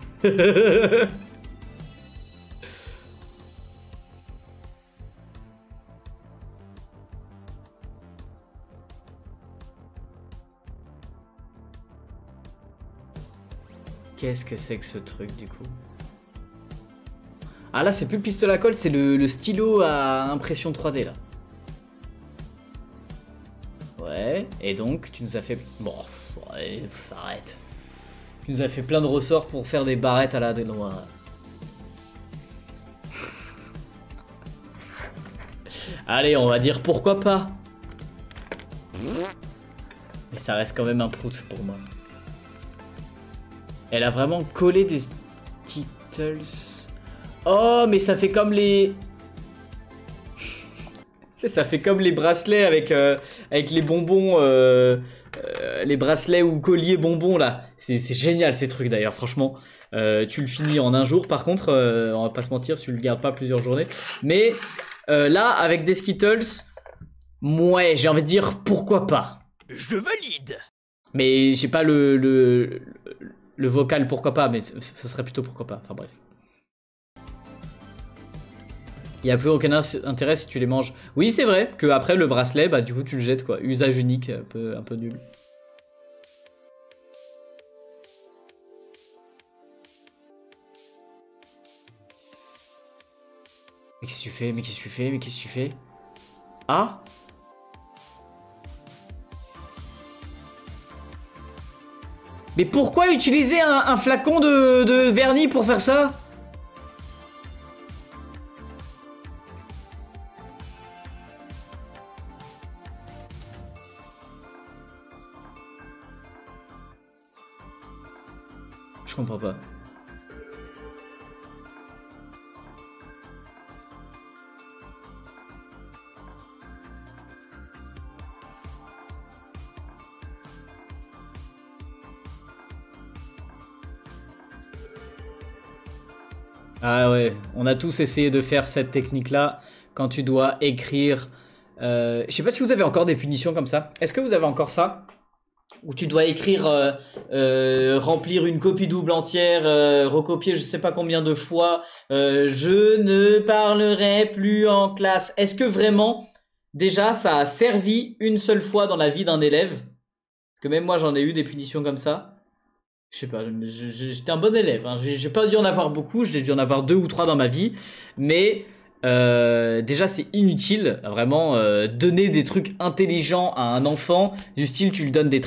Qu'est-ce que c'est que ce truc du coup? Ah là c'est plus le pistolet à colle, c'est le stylo à impression 3D là. Ouais, et donc tu nous as fait... Bon, ouais, arrête. Tu nous as fait plein de ressorts pour faire des barrettes à la dénoix. Allez, on va dire pourquoi pas. Mais ça reste quand même un prout pour moi. Elle a vraiment collé des Skittles. Oh, mais ça fait comme les... ça fait comme les bracelets avec les bonbons, les bracelets ou colliers bonbons là. C'est génial ces trucs d'ailleurs, franchement. Tu le finis en un jour par contre, on va pas se mentir, tu le gardes pas plusieurs journées. Mais là, avec des Skittles, ouais, j'ai envie de dire pourquoi pas. Je valide. Mais j'ai pas Le vocal, pourquoi pas, mais ça serait plutôt pourquoi pas. Enfin bref. Il n'y a plus aucun intérêt si tu les manges. Oui, c'est vrai que après le bracelet, bah du coup tu le jettes quoi. Usage unique, un peu nul. Mais qu'est-ce que tu fais? Mais qu'est-ce que tu fais? Mais qu'est-ce que tu fais? Ah? Mais pourquoi utiliser un flacon de vernis pour faire ça? Je comprends pas. Ah ouais, on a tous essayé de faire cette technique-là quand tu dois écrire. Je sais pas si vous avez encore des punitions comme ça. Est-ce que vous avez encore ça? Où tu dois écrire, remplir une copie double entière, recopier je sais pas combien de fois, je ne parlerai plus en classe. Est-ce que vraiment, déjà, ça a servi une seule fois dans la vie d'un élève? Parce que même moi, j'en ai eu des punitions comme ça. Je sais pas, j'étais un bon élève, hein. J'ai pas dû en avoir beaucoup, j'ai dû en avoir 2 ou 3 dans ma vie, mais déjà c'est inutile, vraiment, donner des trucs intelligents à un enfant, du style tu lui donnes des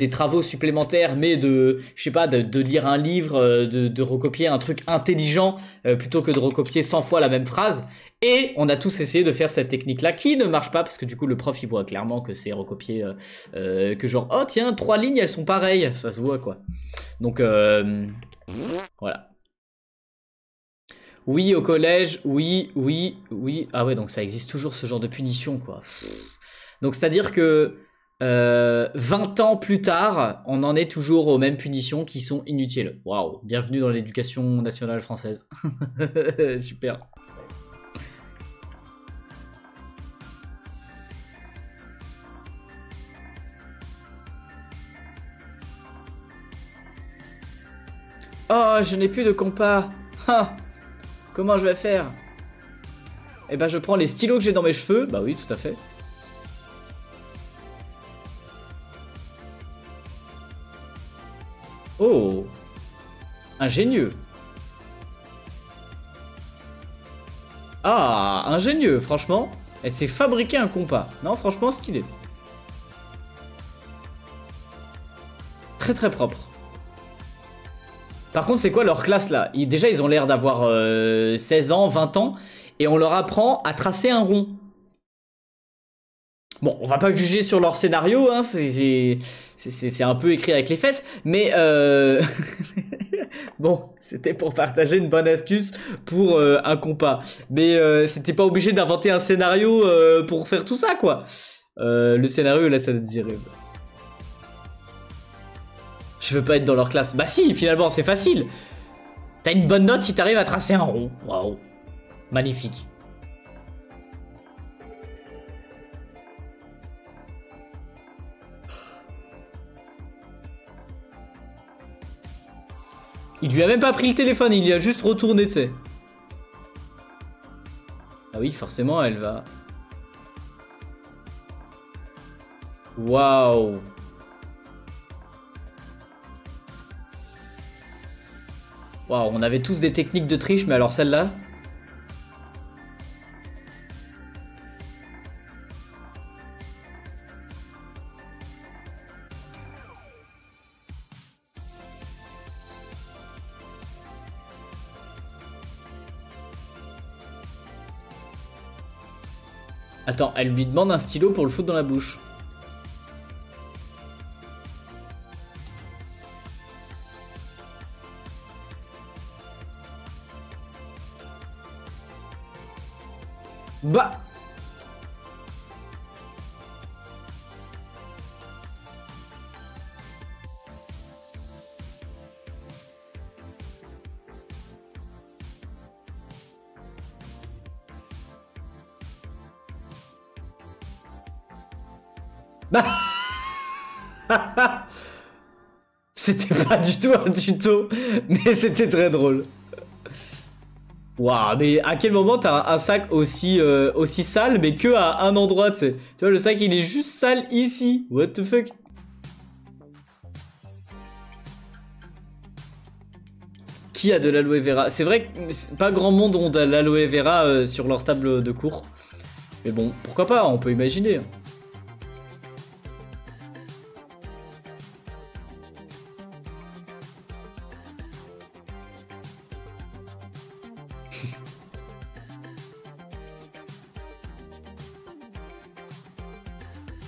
travaux supplémentaires, mais je sais pas, de lire un livre, de recopier un truc intelligent, plutôt que de recopier 100 fois la même phrase. Et on a tous essayé de faire cette technique-là qui ne marche pas parce que du coup le prof il voit clairement que c'est recopié, que genre oh tiens 3 lignes elles sont pareilles, ça se voit quoi. Donc voilà. Oui au collège, oui. Ah ouais donc ça existe toujours ce genre de punition quoi. Donc c'est à dire que 20 ans plus tard, on en est toujours aux mêmes punitions qui sont inutiles. Waouh, bienvenue dans l'éducation nationale française. Super. Oh, je n'ai plus de compas. Ah, comment je vais faire? Eh ben, je prends les stylos que j'ai dans mes cheveux. Bah oui, tout à fait. Oh, ingénieux. Ah, ingénieux, franchement. Elle s'est fabriqué un compas. Non, franchement, stylé. Très très propre. Par contre, c'est quoi leur classe là? Déjà, ils ont l'air d'avoir 16 ans, 20 ans, et on leur apprend à tracer un rond. Bon, on va pas juger sur leur scénario, hein, c'est un peu écrit avec les fesses, mais bon, c'était pour partager une bonne astuce pour un compas. Mais c'était pas obligé d'inventer un scénario pour faire tout ça, quoi. Le scénario laisse à désirer. Je veux pas être dans leur classe. Bah si, finalement, c'est facile. T'as une bonne note si t'arrives à tracer un rond. Waouh. Magnifique. Il lui a même pas pris le téléphone, il y a juste retourné, tu sais. Ah oui, forcément, elle va... Waouh. Waouh, on avait tous des techniques de triche, mais alors celle-là... Attends, elle lui demande un stylo pour le foutre dans la bouche. Bah. Bah. C'était pas du tout un tuto, mais c'était très drôle. Waouh, mais à quel moment t'as un sac aussi, aussi sale, mais que à un endroit, tu sais. Tu vois, le sac, il est juste sale ici. What the fuck? Qui a de l'aloe vera? C'est vrai que pas grand monde ont de l'aloe vera sur leur table de cours. Mais bon, pourquoi pas, on peut imaginer.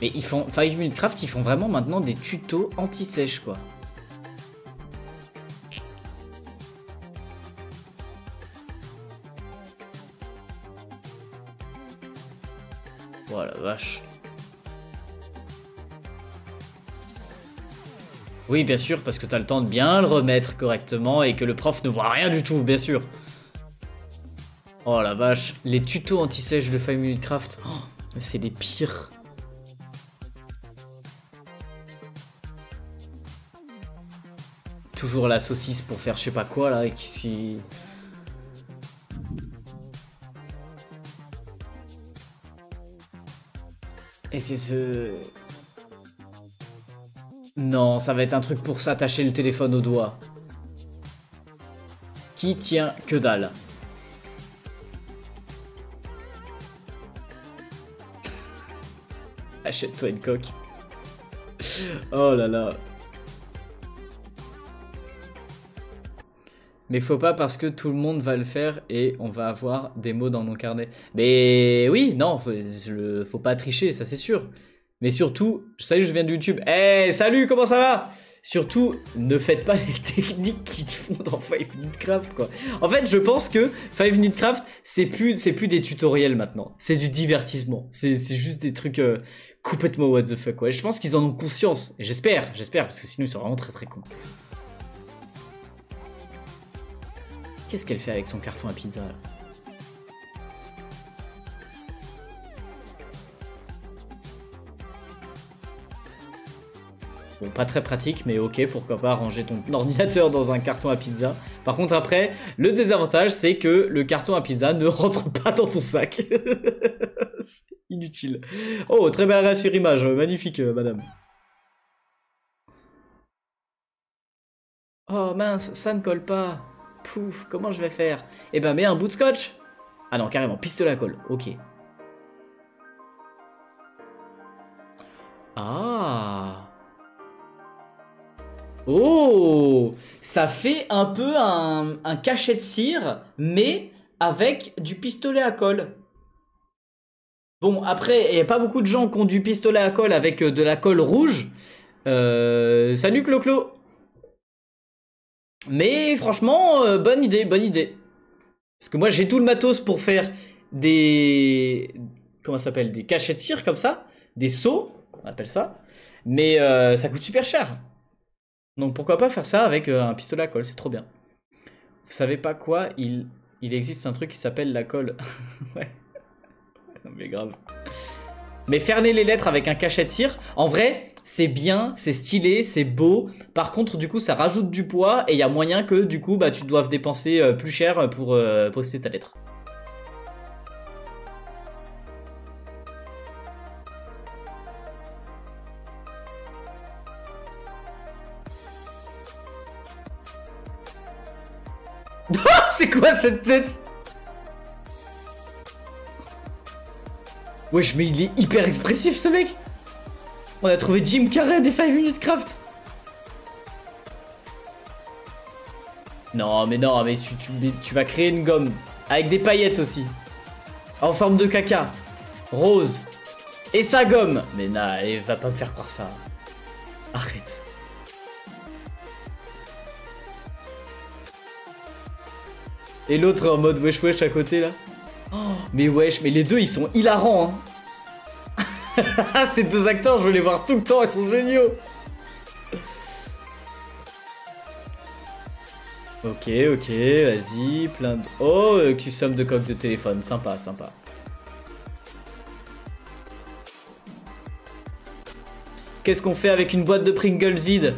Mais ils font 5 Minute Craft, ils font vraiment maintenant des tutos anti-sèche quoi. Oh la vache. Oui bien sûr parce que t'as le temps de bien le remettre correctement et que le prof ne voit rien du tout bien sûr. Oh la vache, les tutos anti-sèche de 5 Minute Craft, oh, c'est les pires. Toujours la saucisse pour faire je sais pas quoi là, et qui... Et c'est ce... Non, ça va être un truc pour s'attacher le téléphone au doigt. Qui tient que dalle. Achète-toi une coque. Oh là là. Mais faut pas parce que tout le monde va le faire et on va avoir des mots dans nos carnets. Mais oui, non, faut pas tricher, ça c'est sûr. Mais surtout, salut, je viens de YouTube. Hey, salut, comment ça va? Surtout, ne faites pas les techniques qui te font dans 5 Minute Craft, quoi. En fait, je pense que 5 Minute Craft, c'est plus des tutoriels maintenant. C'est du divertissement. C'est juste des trucs complètement what the fuck, quoi. Et je pense qu'ils en ont conscience. Et j'espère, parce que sinon ils sont vraiment très très cons. Qu'est-ce qu'elle fait avec son carton à pizza là? Bon, pas très pratique, mais ok, pourquoi pas ranger ton ordinateur dans un carton à pizza. Par contre, après, le désavantage, c'est que le carton à pizza ne rentre pas dans ton sac. C'est inutile. Oh, très belle sur image, magnifique, madame. Oh mince, ça ne colle pas. Pouf, comment je vais faire? Eh ben, mets un bout de scotch. Ah non, carrément, pistolet à colle, ok. Ah. Oh, ça fait un peu un cachet de cire, mais avec du pistolet à colle. Bon, après, il n'y a pas beaucoup de gens qui ont du pistolet à colle avec de la colle rouge. Salut Clo-Clo. Mais franchement, bonne idée, bonne idée. Parce que moi, j'ai tout le matos pour faire des... Comment ça s'appelle? Des cachets de cire comme ça. Des seaux, on appelle ça. Mais ça coûte super cher. Donc pourquoi pas faire ça avec un pistolet à colle, c'est trop bien. Vous savez pas quoi, il existe un truc qui s'appelle la colle. Ouais. Non mais grave. Mais fermer les lettres avec un cachet de cire, en vrai, c'est bien, c'est stylé, c'est beau. Par contre, du coup, ça rajoute du poids et il y a moyen que, du coup, bah, tu doives dépenser plus cher pour poster ta lettre. C'est quoi cette tête? Wesh, mais il est hyper expressif ce mec. On a trouvé Jim Carrey des 5 Minute Craft. Non, mais tu vas créer une gomme avec des paillettes aussi. En forme de caca. Rose. Et sa gomme. Mais non, il va pas me faire croire ça. Arrête. Et l'autre en mode wesh wesh à côté là. Oh, mais wesh, mais les deux ils sont hilarants hein. Ces deux acteurs, je veux les voir tout le temps, ils sont géniaux. Ok, vas-y, plein de... Oh, custom de coque de téléphone, sympa, sympa. Qu'est-ce qu'on fait avec une boîte de Pringles vide?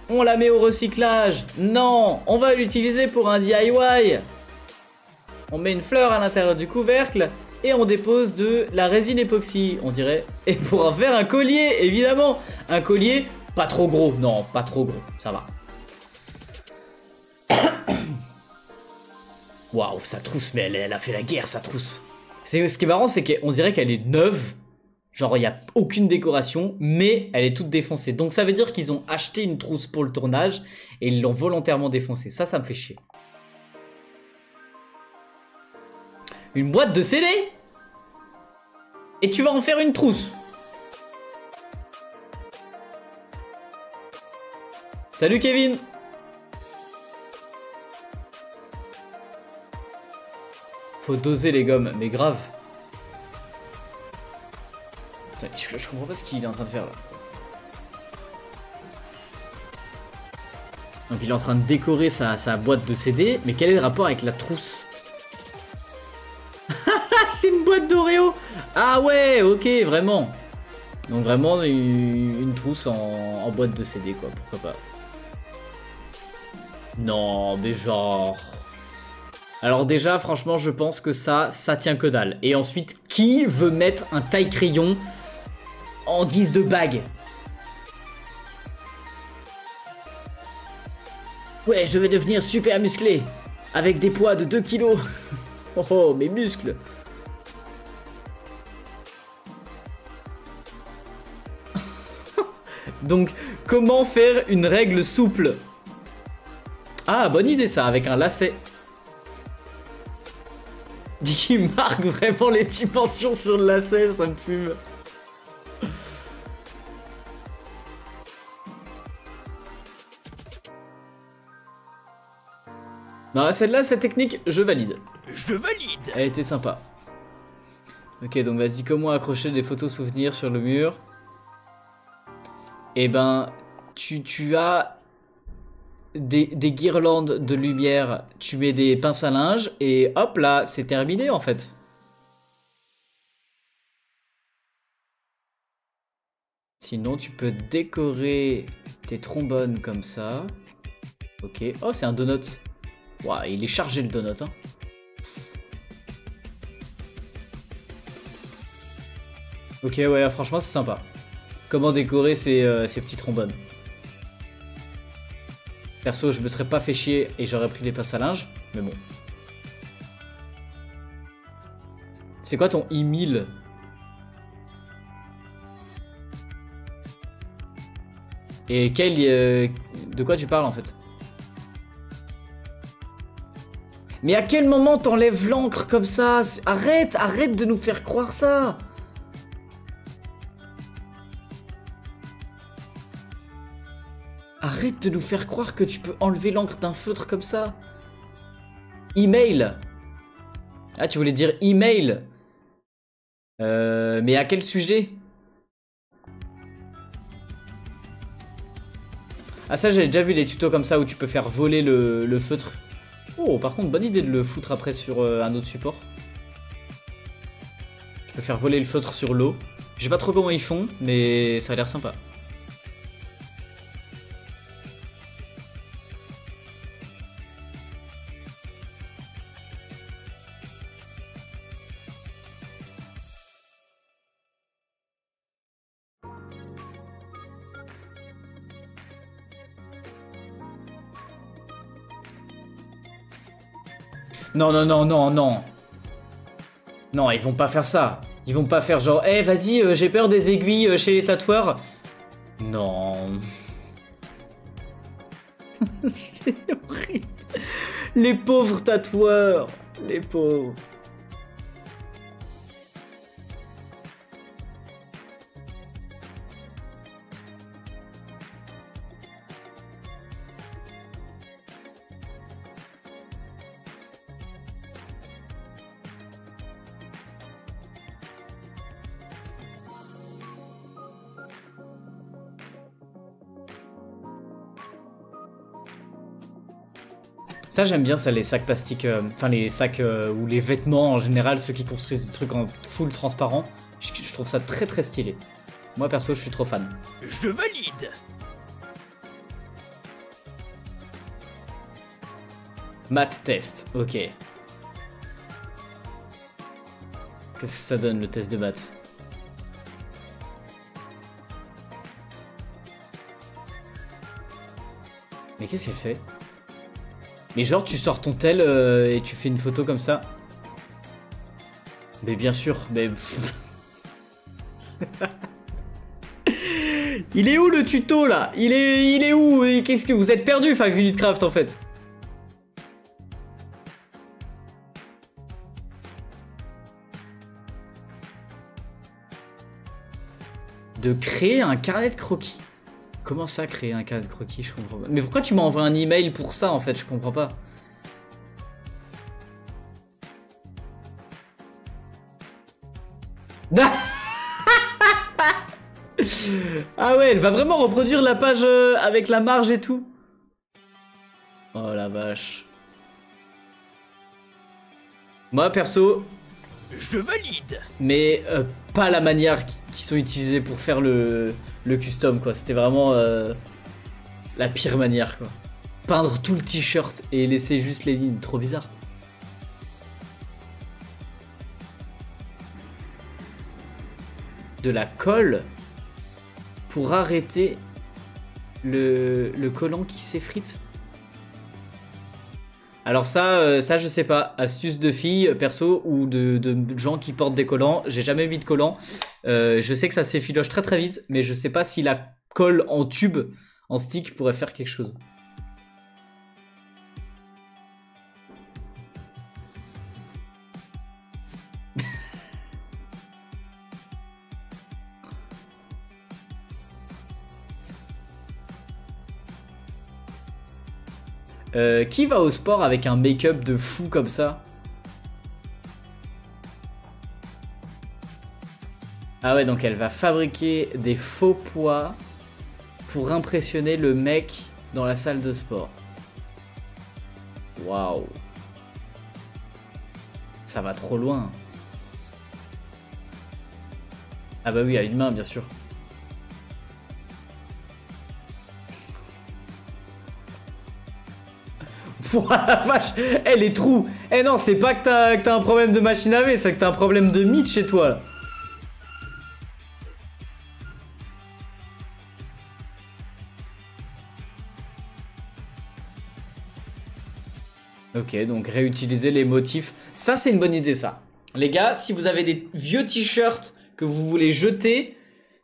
On la met au recyclage. Non, on va l'utiliser pour un DIY. On met une fleur à l'intérieur du couvercle et on dépose de la résine époxy, on dirait. Et pour en faire un collier, évidemment. Un collier pas trop gros. Non, pas trop gros, ça va. Waouh, sa trousse, mais elle a fait la guerre, sa trousse. Ce qui est marrant, c'est qu'on dirait qu'elle est neuve. Genre, il n'y a aucune décoration, mais elle est toute défoncée. Donc, ça veut dire qu'ils ont acheté une trousse pour le tournage et ils l'ont volontairement défoncée. Ça me fait chier. Une boîte de CD? Et tu vas en faire une trousse? Salut Kevin! Faut doser les gommes, mais grave. Je comprends pas ce qu'il est en train de faire là. Donc il est en train de décorer sa boîte de CD, mais quel est le rapport avec la trousse? C'est une boîte d'Oreo! Ah ouais, ok, vraiment. Donc vraiment une trousse en boîte de CD quoi, pourquoi pas. Non, mais genre... Alors déjà, franchement, je pense que ça tient que dalle. Et ensuite, qui veut mettre un taille-crayon en guise de bague? Ouais, je vais devenir super musclé, avec des poids de 2 kilos. Oh, mes muscles. Donc, comment faire une règle souple? Ah, bonne idée ça, avec un lacet. Il marque vraiment les dimensions sur le lacet, ça me fume. Non, celle-là, cette technique, je valide. Je valide. Elle était sympa. Ok, donc vas-y, comment accrocher des photos souvenirs sur le mur? Eh ben, tu as des guirlandes de lumière, tu mets des pinces à linge, et hop là, c'est terminé en fait. Sinon, tu peux décorer tes trombones comme ça. Ok, oh, c'est un donut. Waouh, il est chargé le donut, hein. Ok, ouais, franchement, c'est sympa. Comment décorer ces petits trombones. Perso, je me serais pas fait chier et j'aurais pris les pinces à linge, mais bon. C'est quoi ton e-mail? Et quel... de quoi tu parles en fait? Mais à quel moment t'enlèves l'encre comme ça? Arrête de nous faire croire ça! Arrête de nous faire croire que tu peux enlever l'encre d'un feutre comme ça. Email. Ah, tu voulais dire email. Mais à quel sujet? Ah ça, j'avais déjà vu des tutos comme ça où tu peux faire voler le feutre. Oh, par contre, bonne idée de le foutre après sur un autre support. Tu peux faire voler le feutre sur l'eau. Je sais pas trop comment ils font, mais ça a l'air sympa. Non, non, non, non, non. Non, ils vont pas faire ça. Ils vont pas faire genre, eh, vas-y, j'ai peur des aiguilles chez les tatoueurs. Non. C'est horrible. Les pauvres tatoueurs. Les pauvres. Ça j'aime bien ça, les sacs plastiques, enfin les sacs ou les vêtements en général, ceux qui construisent des trucs en full transparent. Je trouve ça très stylé. Moi perso je suis trop fan. Je valide. Math test, ok. Qu'est-ce que ça donne le test de maths? Mais qu'est-ce qu'elle fait? Mais genre tu sors ton tel et tu fais une photo comme ça? Mais bien sûr, mais... Il est où le tuto là? Il est où? Qu'est-ce que vous êtes perdu 5 minutes craft en fait? De créer un carnet de croquis. Comment ça, créer un carnet de croquis? Je comprends pas. Mais pourquoi tu m'as envoyé un email pour ça, en fait? Je comprends pas. Ah ouais, elle va vraiment reproduire la page avec la marge et tout. Oh la vache. Moi, perso... Je valide. Mais pas la manière qui sont utilisées pour faire le custom, quoi. C'était vraiment la pire manière, quoi. Peindre tout le t-shirt et laisser juste les lignes, trop bizarre. De la colle pour arrêter le collant qui s'effrite. Alors ça je sais pas. Astuce de filles, perso, ou de gens qui portent des collants. J'ai jamais mis de collant. Je sais que ça s'effiloche très très vite, mais je sais pas si la colle en tube, en stick, pourrait faire quelque chose. Qui va au sport avec un make-up de fou comme ça? Ah ouais, donc elle va fabriquer des faux poids pour impressionner le mec dans la salle de sport. Waouh. Ça va trop loin. Ah bah oui, à une main, bien sûr. Ouah la vache, elle est trou. Eh non, c'est pas que t'as un problème de machine à laver, c'est que t'as un problème de mythe chez toi là. Ok, donc réutiliser les motifs. Ça, c'est une bonne idée, ça. Les gars, si vous avez des vieux t-shirts que vous voulez jeter,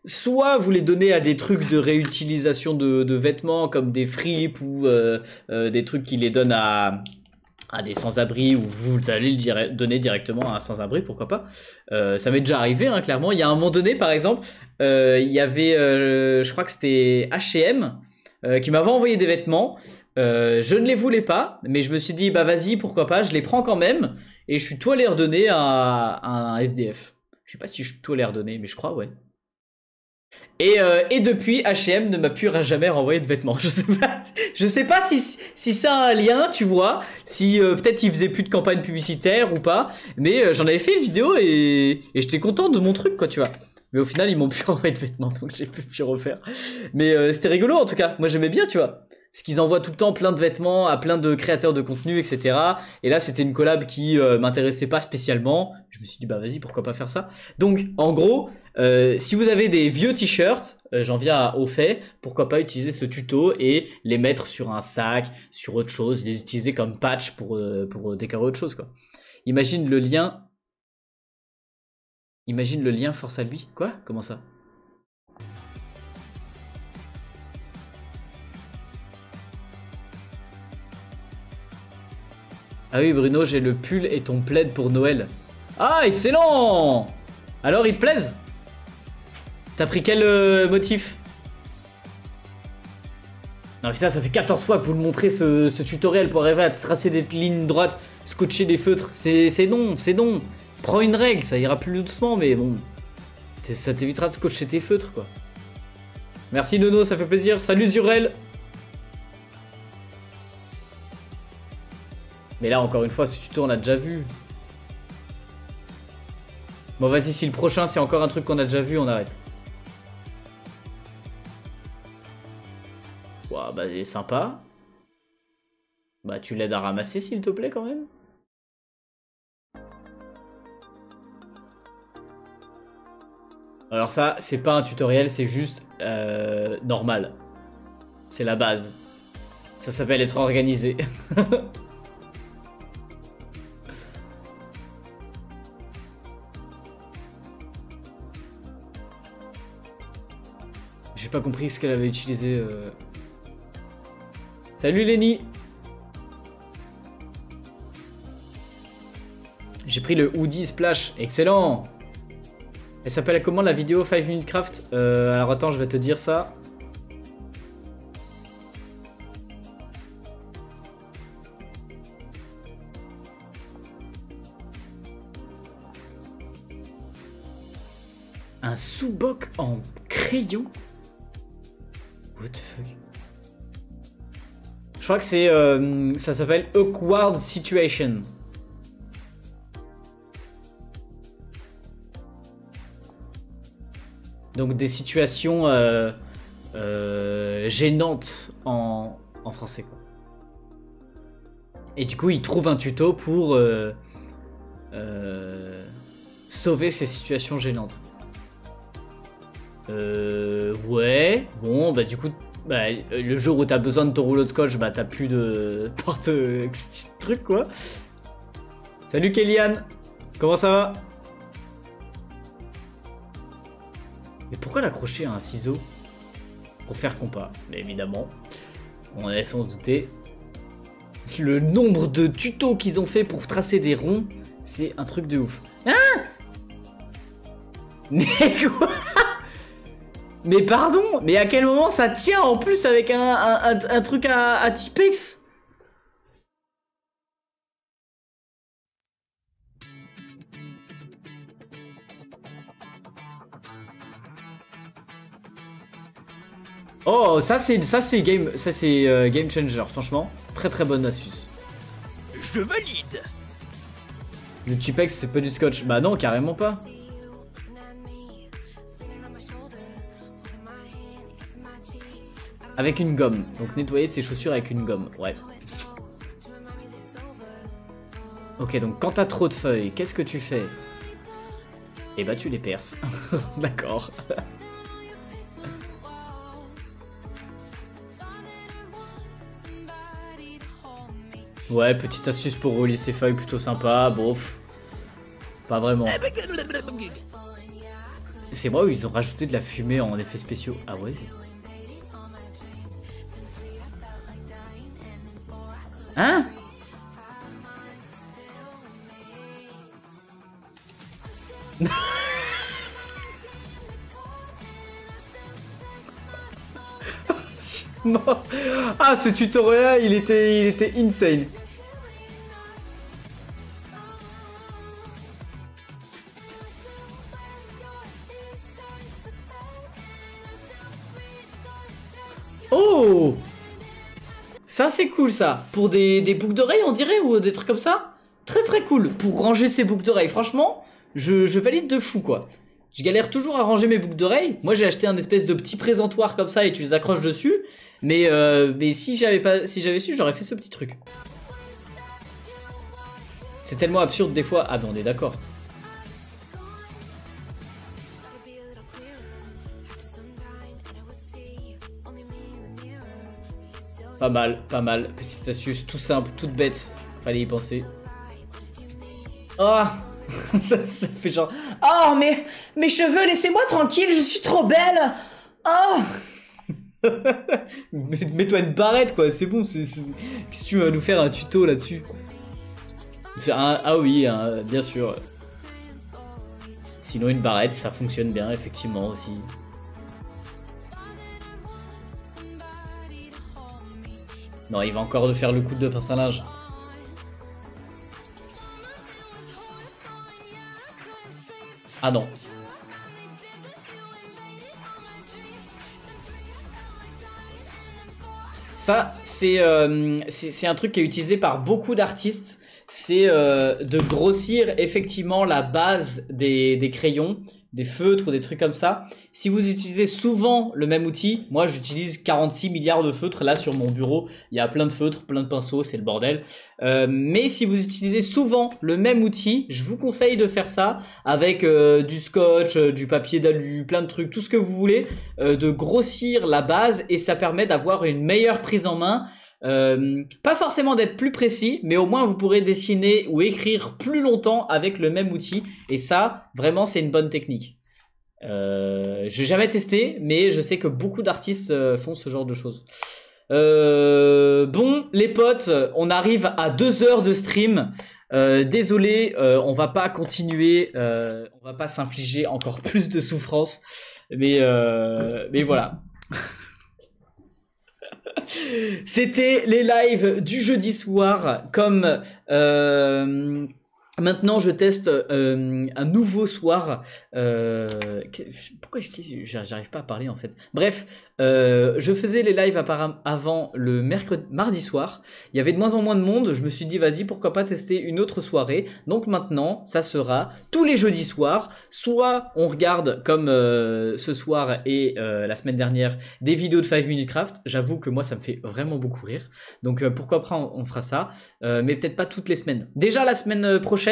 soit vous les donnez à des trucs de réutilisation de vêtements comme des fripes ou des trucs qui les donnent à des sans-abri, ou vous allez le donner directement à un sans-abri, pourquoi pas. Ça m'est déjà arrivé, hein, clairement. Il y a un moment donné, par exemple, il y avait, je crois que c'était H&M qui m'avait envoyé des vêtements. Je ne les voulais pas, mais je me suis dit, bah vas-y, pourquoi pas, je les prends quand même, et je suis tout allé redonner à un SDF. Je sais pas si je suis tout allé redonner, mais je crois, ouais. Et depuis, H&M ne m'a plus jamais renvoyé de vêtements. Je sais pas si ça a un lien, tu vois, si peut-être il faisait plus de campagne publicitaire ou pas, mais j'en avais fait une vidéo et j'étais content de mon truc, quoi, tu vois. Mais au final, ils m'ont plus renvoyé de vêtements, donc j'ai pu refaire. Mais c'était rigolo, en tout cas. Moi, j'aimais bien, tu vois. Parce qu'ils envoient tout le temps plein de vêtements à plein de créateurs de contenu, etc. Et là, c'était une collab qui m'intéressait pas spécialement. Je me suis dit, bah vas-y, pourquoi pas faire ça. Donc, en gros, si vous avez des vieux t-shirts, j'en viens au fait, pourquoi pas utiliser ce tuto et les mettre sur un sac, sur autre chose, les utiliser comme patch pour décorer autre chose, quoi. Imagine le lien force à lui. Quoi? Comment ça? Ah oui, Bruno, j'ai le pull et ton plaid pour Noël. Ah, excellent! Alors, il te plaise? T'as pris quel motif? Non, mais ça fait 14 fois que vous le montrez, ce tutoriel, pour arriver à tracer des lignes droites, scotcher des feutres. C'est non, c'est non. Prends une règle, ça ira plus doucement, mais bon. Ça t'évitera de scotcher tes feutres, quoi. Merci, Nono, ça fait plaisir. Salut, Zurel! Mais là, encore une fois, ce tuto, on l'a déjà vu. Bon, vas-y, si le prochain, c'est encore un truc qu'on a déjà vu, on arrête. Ouah, bah, il est sympa. Bah tu l'aides à ramasser s'il te plaît quand même. Alors ça, c'est pas un tutoriel, c'est juste normal. C'est la base. Ça s'appelle être organisé. J'ai pas compris ce qu'elle avait utilisé. Salut Lenny. J'ai pris le hoodie splash, excellent. Elle s'appelle comment la vidéo 5 minutes craft? Alors attends, je vais te dire ça. Un sous-boc en crayon? What the fuck? Je crois que c'est... ça s'appelle Awkward Situation. Donc des situations gênantes en français, quoi. Et du coup, il trouve un tuto pour sauver ces situations gênantes. Ouais. Bon, bah du coup, bah, le jour où t'as besoin de ton rouleau de scotch, bah t'as plus de porte-truc, quoi. Salut Kéliane. Comment ça va? Mais pourquoi l'accrocher à un ciseau? Pour faire compas, mais évidemment. On laisse sans douter. Le nombre de tutos qu'ils ont fait pour tracer des ronds, c'est un truc de ouf. Hein? Mais quoi? Mais pardon? Mais à quel moment ça tient en plus avec un truc à Tipex? Oh, ça c'est game changer, franchement, très très bonne astuce. Je valide. Le Tipex c'est pas du scotch, bah non carrément pas. Avec une gomme, donc nettoyer ses chaussures avec une gomme, ouais. Ok, donc quand t'as trop de feuilles, qu'est-ce que tu fais? Eh bah tu les perces, d'accord. Ouais, petite astuce pour relier ses feuilles, plutôt sympa, bof. Pas vraiment. C'est moi où ils ont rajouté de la fumée en effets spéciaux. Ah ouais? Hein? Non. Ah, ce tutoriel, il était insane. Oh! Ça c'est cool ça. Pour des boucles d'oreilles on dirait ou des trucs comme ça. Très très cool pour ranger ses boucles d'oreilles. Franchement, je valide de fou quoi. Je galère toujours à ranger mes boucles d'oreilles. Moi j'ai acheté un espèce de petit présentoir comme ça et tu les accroches dessus. Mais si j'avais su j'aurais fait ce petit truc. C'est tellement absurde des fois. Ah ben on est d'accord. Pas mal, pas mal. Petite astuce, tout simple, toute bête. Fallait y penser. Oh ça fait genre... Oh, mais mes cheveux, laissez-moi tranquille, je suis trop belle. Oh mets-toi une barrette, quoi, c'est bon. Qu'est-ce que tu vas nous faire un tuto là-dessus? Ah oui, bien sûr. Sinon, une barrette, ça fonctionne bien, effectivement, aussi. Non, il va encore de faire le coup de pince à linge. Ah non. Ça, c'est un truc qui est utilisé par beaucoup d'artistes. C'est de grossir effectivement la base des crayons des feutres ou des trucs comme ça. Si vous utilisez souvent le même outil, moi j'utilise 46 milliards de feutres là sur mon bureau, il y a plein de feutres, plein de pinceaux, c'est le bordel. Mais si vous utilisez souvent le même outil, je vous conseille de faire ça avec du scotch, du papier d'alu, plein de trucs, tout ce que vous voulez, de grossir la base et ça permet d'avoir une meilleure prise en main. Pas forcément d'être plus précis, mais au moins vous pourrez dessiner ou écrire plus longtemps avec le même outil. Et ça, vraiment, c'est une bonne technique. Je n'ai jamais testé, mais je sais que beaucoup d'artistes font ce genre de choses. Bon, les potes, on arrive à 2 heures de stream. Désolé, on va pas continuer, on va pas s'infliger encore plus de souffrance. Mais voilà. C'était les lives du jeudi soir. Comme maintenant je teste un nouveau soir. Pourquoi j'arrive pas à parler en fait. Bref, je faisais les lives avant le mardi soir. Il y avait de moins en moins de monde. Je me suis dit vas-y, pourquoi pas tester une autre soirée. Donc maintenant ça sera tous les jeudis soirs. Soit on regarde comme ce soir et la semaine dernière des vidéos de 5 Minute Craft. J'avoue que moi ça me fait vraiment beaucoup rire. Donc pourquoi pas on fera ça. Mais peut-être pas toutes les semaines. Déjà la semaine prochaine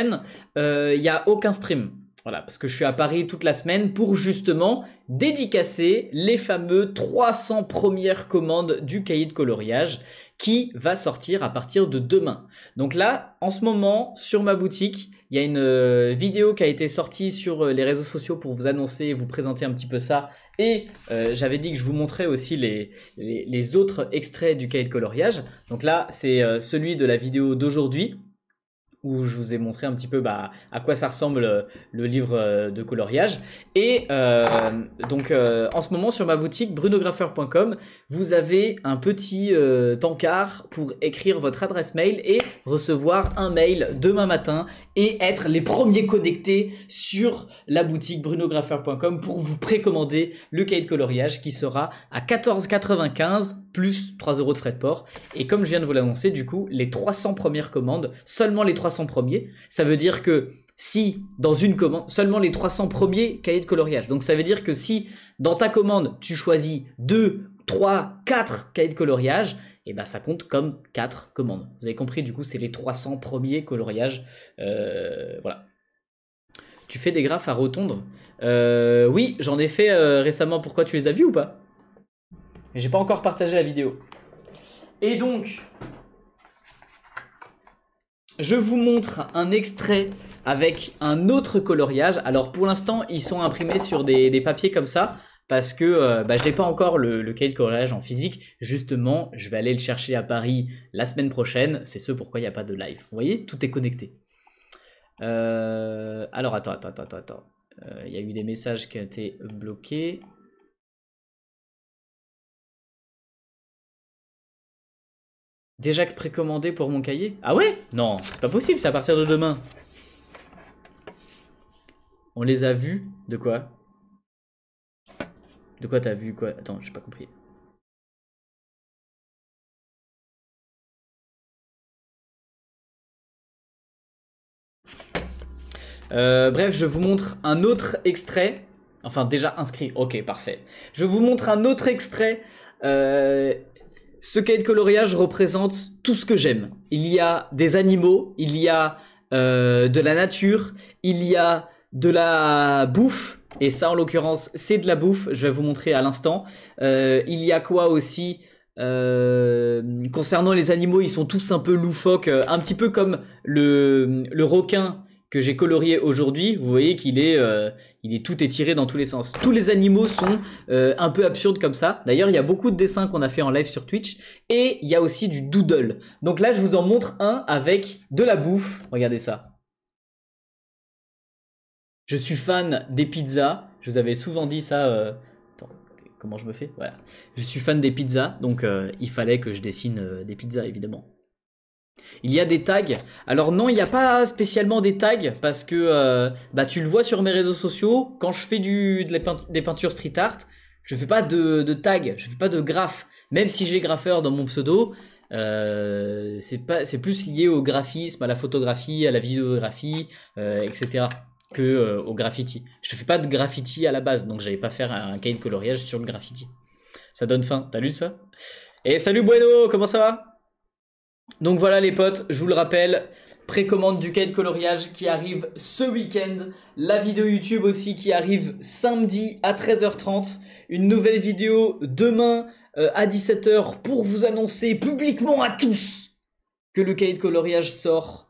il n'y a aucun stream. Voilà, parce que je suis à Paris toute la semaine pour justement dédicacer les fameux 300 premières commandes du cahier de coloriage qui va sortir à partir de demain. Donc là, en ce moment, sur ma boutique, il y a une vidéo qui a été sortie sur les réseaux sociaux pour vous annoncer et vous présenter un petit peu ça. Et j'avais dit que je vous montrais aussi les autres extraits du cahier de coloriage. Donc là, c'est celui de la vidéo d'aujourd'hui, où je vous ai montré un petit peu à quoi ça ressemble le livre de coloriage. Et donc en ce moment sur ma boutique brunographer.com, vous avez un petit encart pour écrire votre adresse mail et recevoir un mail demain matin et être les premiers connectés sur la boutique brunographer.com pour vous précommander le cahier de coloriage qui sera à 14,95 plus 3 € de frais de port. Et comme je viens de vous l'annoncer, du coup, les 300 premières commandes, seulement les 300 premiers, ça veut dire que si dans une commande, seulement les 300 premiers cahiers de coloriage. Donc ça veut dire que si dans ta commande, tu choisis 2, 3, 4 cahiers de coloriage, et ben ça compte comme 4 commandes. Vous avez compris, du coup, c'est les 300 premiers coloriages. Voilà. Tu fais des graphes à rotondre? Oui, j'en ai fait récemment. Pourquoi, tu les as vus ou pas? Mais j'ai pas encore partagé la vidéo. Et donc, je vous montre un extrait avec un autre coloriage. Alors pour l'instant, ils sont imprimés sur des papiers comme ça parce que je n'ai pas encore le cahier de coloriage en physique. Justement, je vais aller le chercher à Paris la semaine prochaine. C'est ce pourquoi il n'y a pas de live. Vous voyez, tout est connecté. Alors attends. Il y a eu des messages qui ont été bloqués. Déjà que précommandé pour mon cahier? Ah ouais? Non, c'est pas possible, c'est à partir de demain. On les a vus? De quoi? De quoi t'as vu quoi? Attends, j'ai pas compris. Bref, je vous montre un autre extrait. Enfin, déjà inscrit. Ok, parfait. Je vous montre un autre extrait. Ce cahier de coloriage représente tout ce que j'aime. Il y a des animaux, il y a de la nature, il y a de la bouffe, et ça en l'occurrence c'est de la bouffe, je vais vous montrer à l'instant. Il y a quoi aussi concernant les animaux, ils sont tous un peu loufoques, un petit peu comme le requin que j'ai colorié aujourd'hui. Vous voyez qu'il est, il est tout étiré dans tous les sens. Tous les animaux sont un peu absurdes comme ça. D'ailleurs, il y a beaucoup de dessins qu'on a fait en live sur Twitch. Et il y a aussi du doodle. Donc là, je vous en montre un avec de la bouffe. Regardez ça. Je suis fan des pizzas. Je vous avais souvent dit ça. Attends, comment je me fais? Voilà. Je suis fan des pizzas. Donc il fallait que je dessine des pizzas, évidemment. Il y a des tags. Alors non, il n'y a pas spécialement des tags parce que tu le vois sur mes réseaux sociaux. Quand je fais des peintures street art, je fais pas de tag, je fais pas de graphe. Même si j'ai graffeur dans mon pseudo, c'est plus lié au graphisme, à la photographie, à la vidéographie, etc. que au graffiti. Je fais pas de graffiti à la base, donc j'allais pas faire un cahier de coloriage sur le graffiti. Ça donne faim, t'as lu ça? Et salut Bueno, comment ça va? Donc voilà les potes, je vous le rappelle, précommande du cahier de coloriage qui arrive ce week-end, la vidéo YouTube aussi qui arrive samedi à 13h30, une nouvelle vidéo demain à 17h pour vous annoncer publiquement à tous que le cahier de coloriage sort.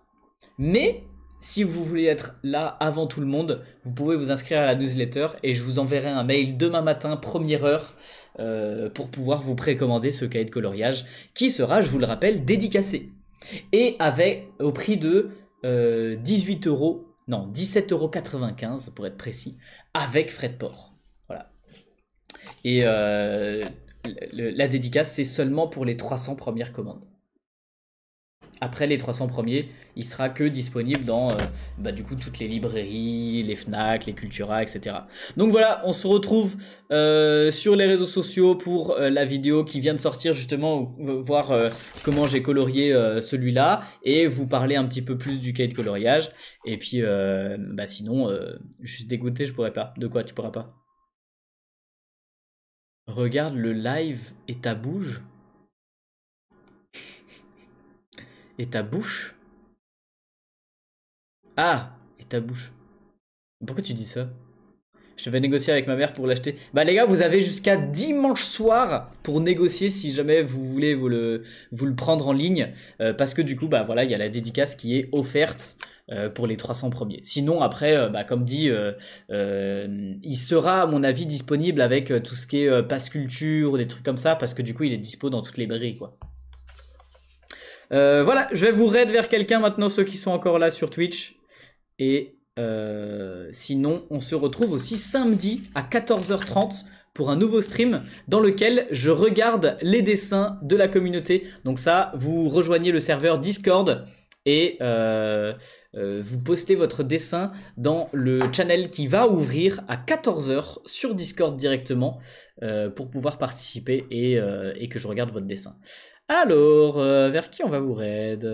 Mais si vous voulez être là avant tout le monde, vous pouvez vous inscrire à la newsletter et je vous enverrai un mail demain matin, première heure, pour pouvoir vous précommander ce cahier de coloriage qui sera, je vous le rappelle, dédicacé. Et au prix de 17,95 € pour être précis, avec frais de port. Voilà. Et la dédicace, c'est seulement pour les 300 premières commandes. Après les 300 premiers, il sera que disponible dans du coup toutes les librairies, les Fnac, les Cultura, etc. Donc voilà, on se retrouve sur les réseaux sociaux pour la vidéo qui vient de sortir justement, voir comment j'ai colorié celui-là et vous parler un petit peu plus du cahier de coloriage. Et puis sinon, je suis dégoûté, je pourrais pas. De quoi tu pourras pas? Regarde le live et ta bouge. Et ta bouche? Ah, et ta bouche. Pourquoi tu dis ça? Je vais négocier avec ma mère pour l'acheter. Bah les gars, vous avez jusqu'à dimanche soir pour négocier si jamais vous voulez vous le prendre en ligne. Parce que du coup, bah voilà, il y a la dédicace qui est offerte pour les 300 premiers. Sinon, après, comme dit, il sera à mon avis disponible avec tout ce qui est passe culture, des trucs comme ça. Parce que du coup, il est dispo dans toutes les librairies, quoi. Voilà, je vais vous raid vers quelqu'un maintenant, ceux qui sont encore là sur Twitch. Et sinon, on se retrouve aussi samedi à 14h30 pour un nouveau stream dans lequel je regarde les dessins de la communauté. Donc ça, vous rejoignez le serveur Discord et vous postez votre dessin dans le channel qui va ouvrir à 14h sur Discord directement pour pouvoir participer et que je regarde votre dessin. Alors, vers qui on va vous raid?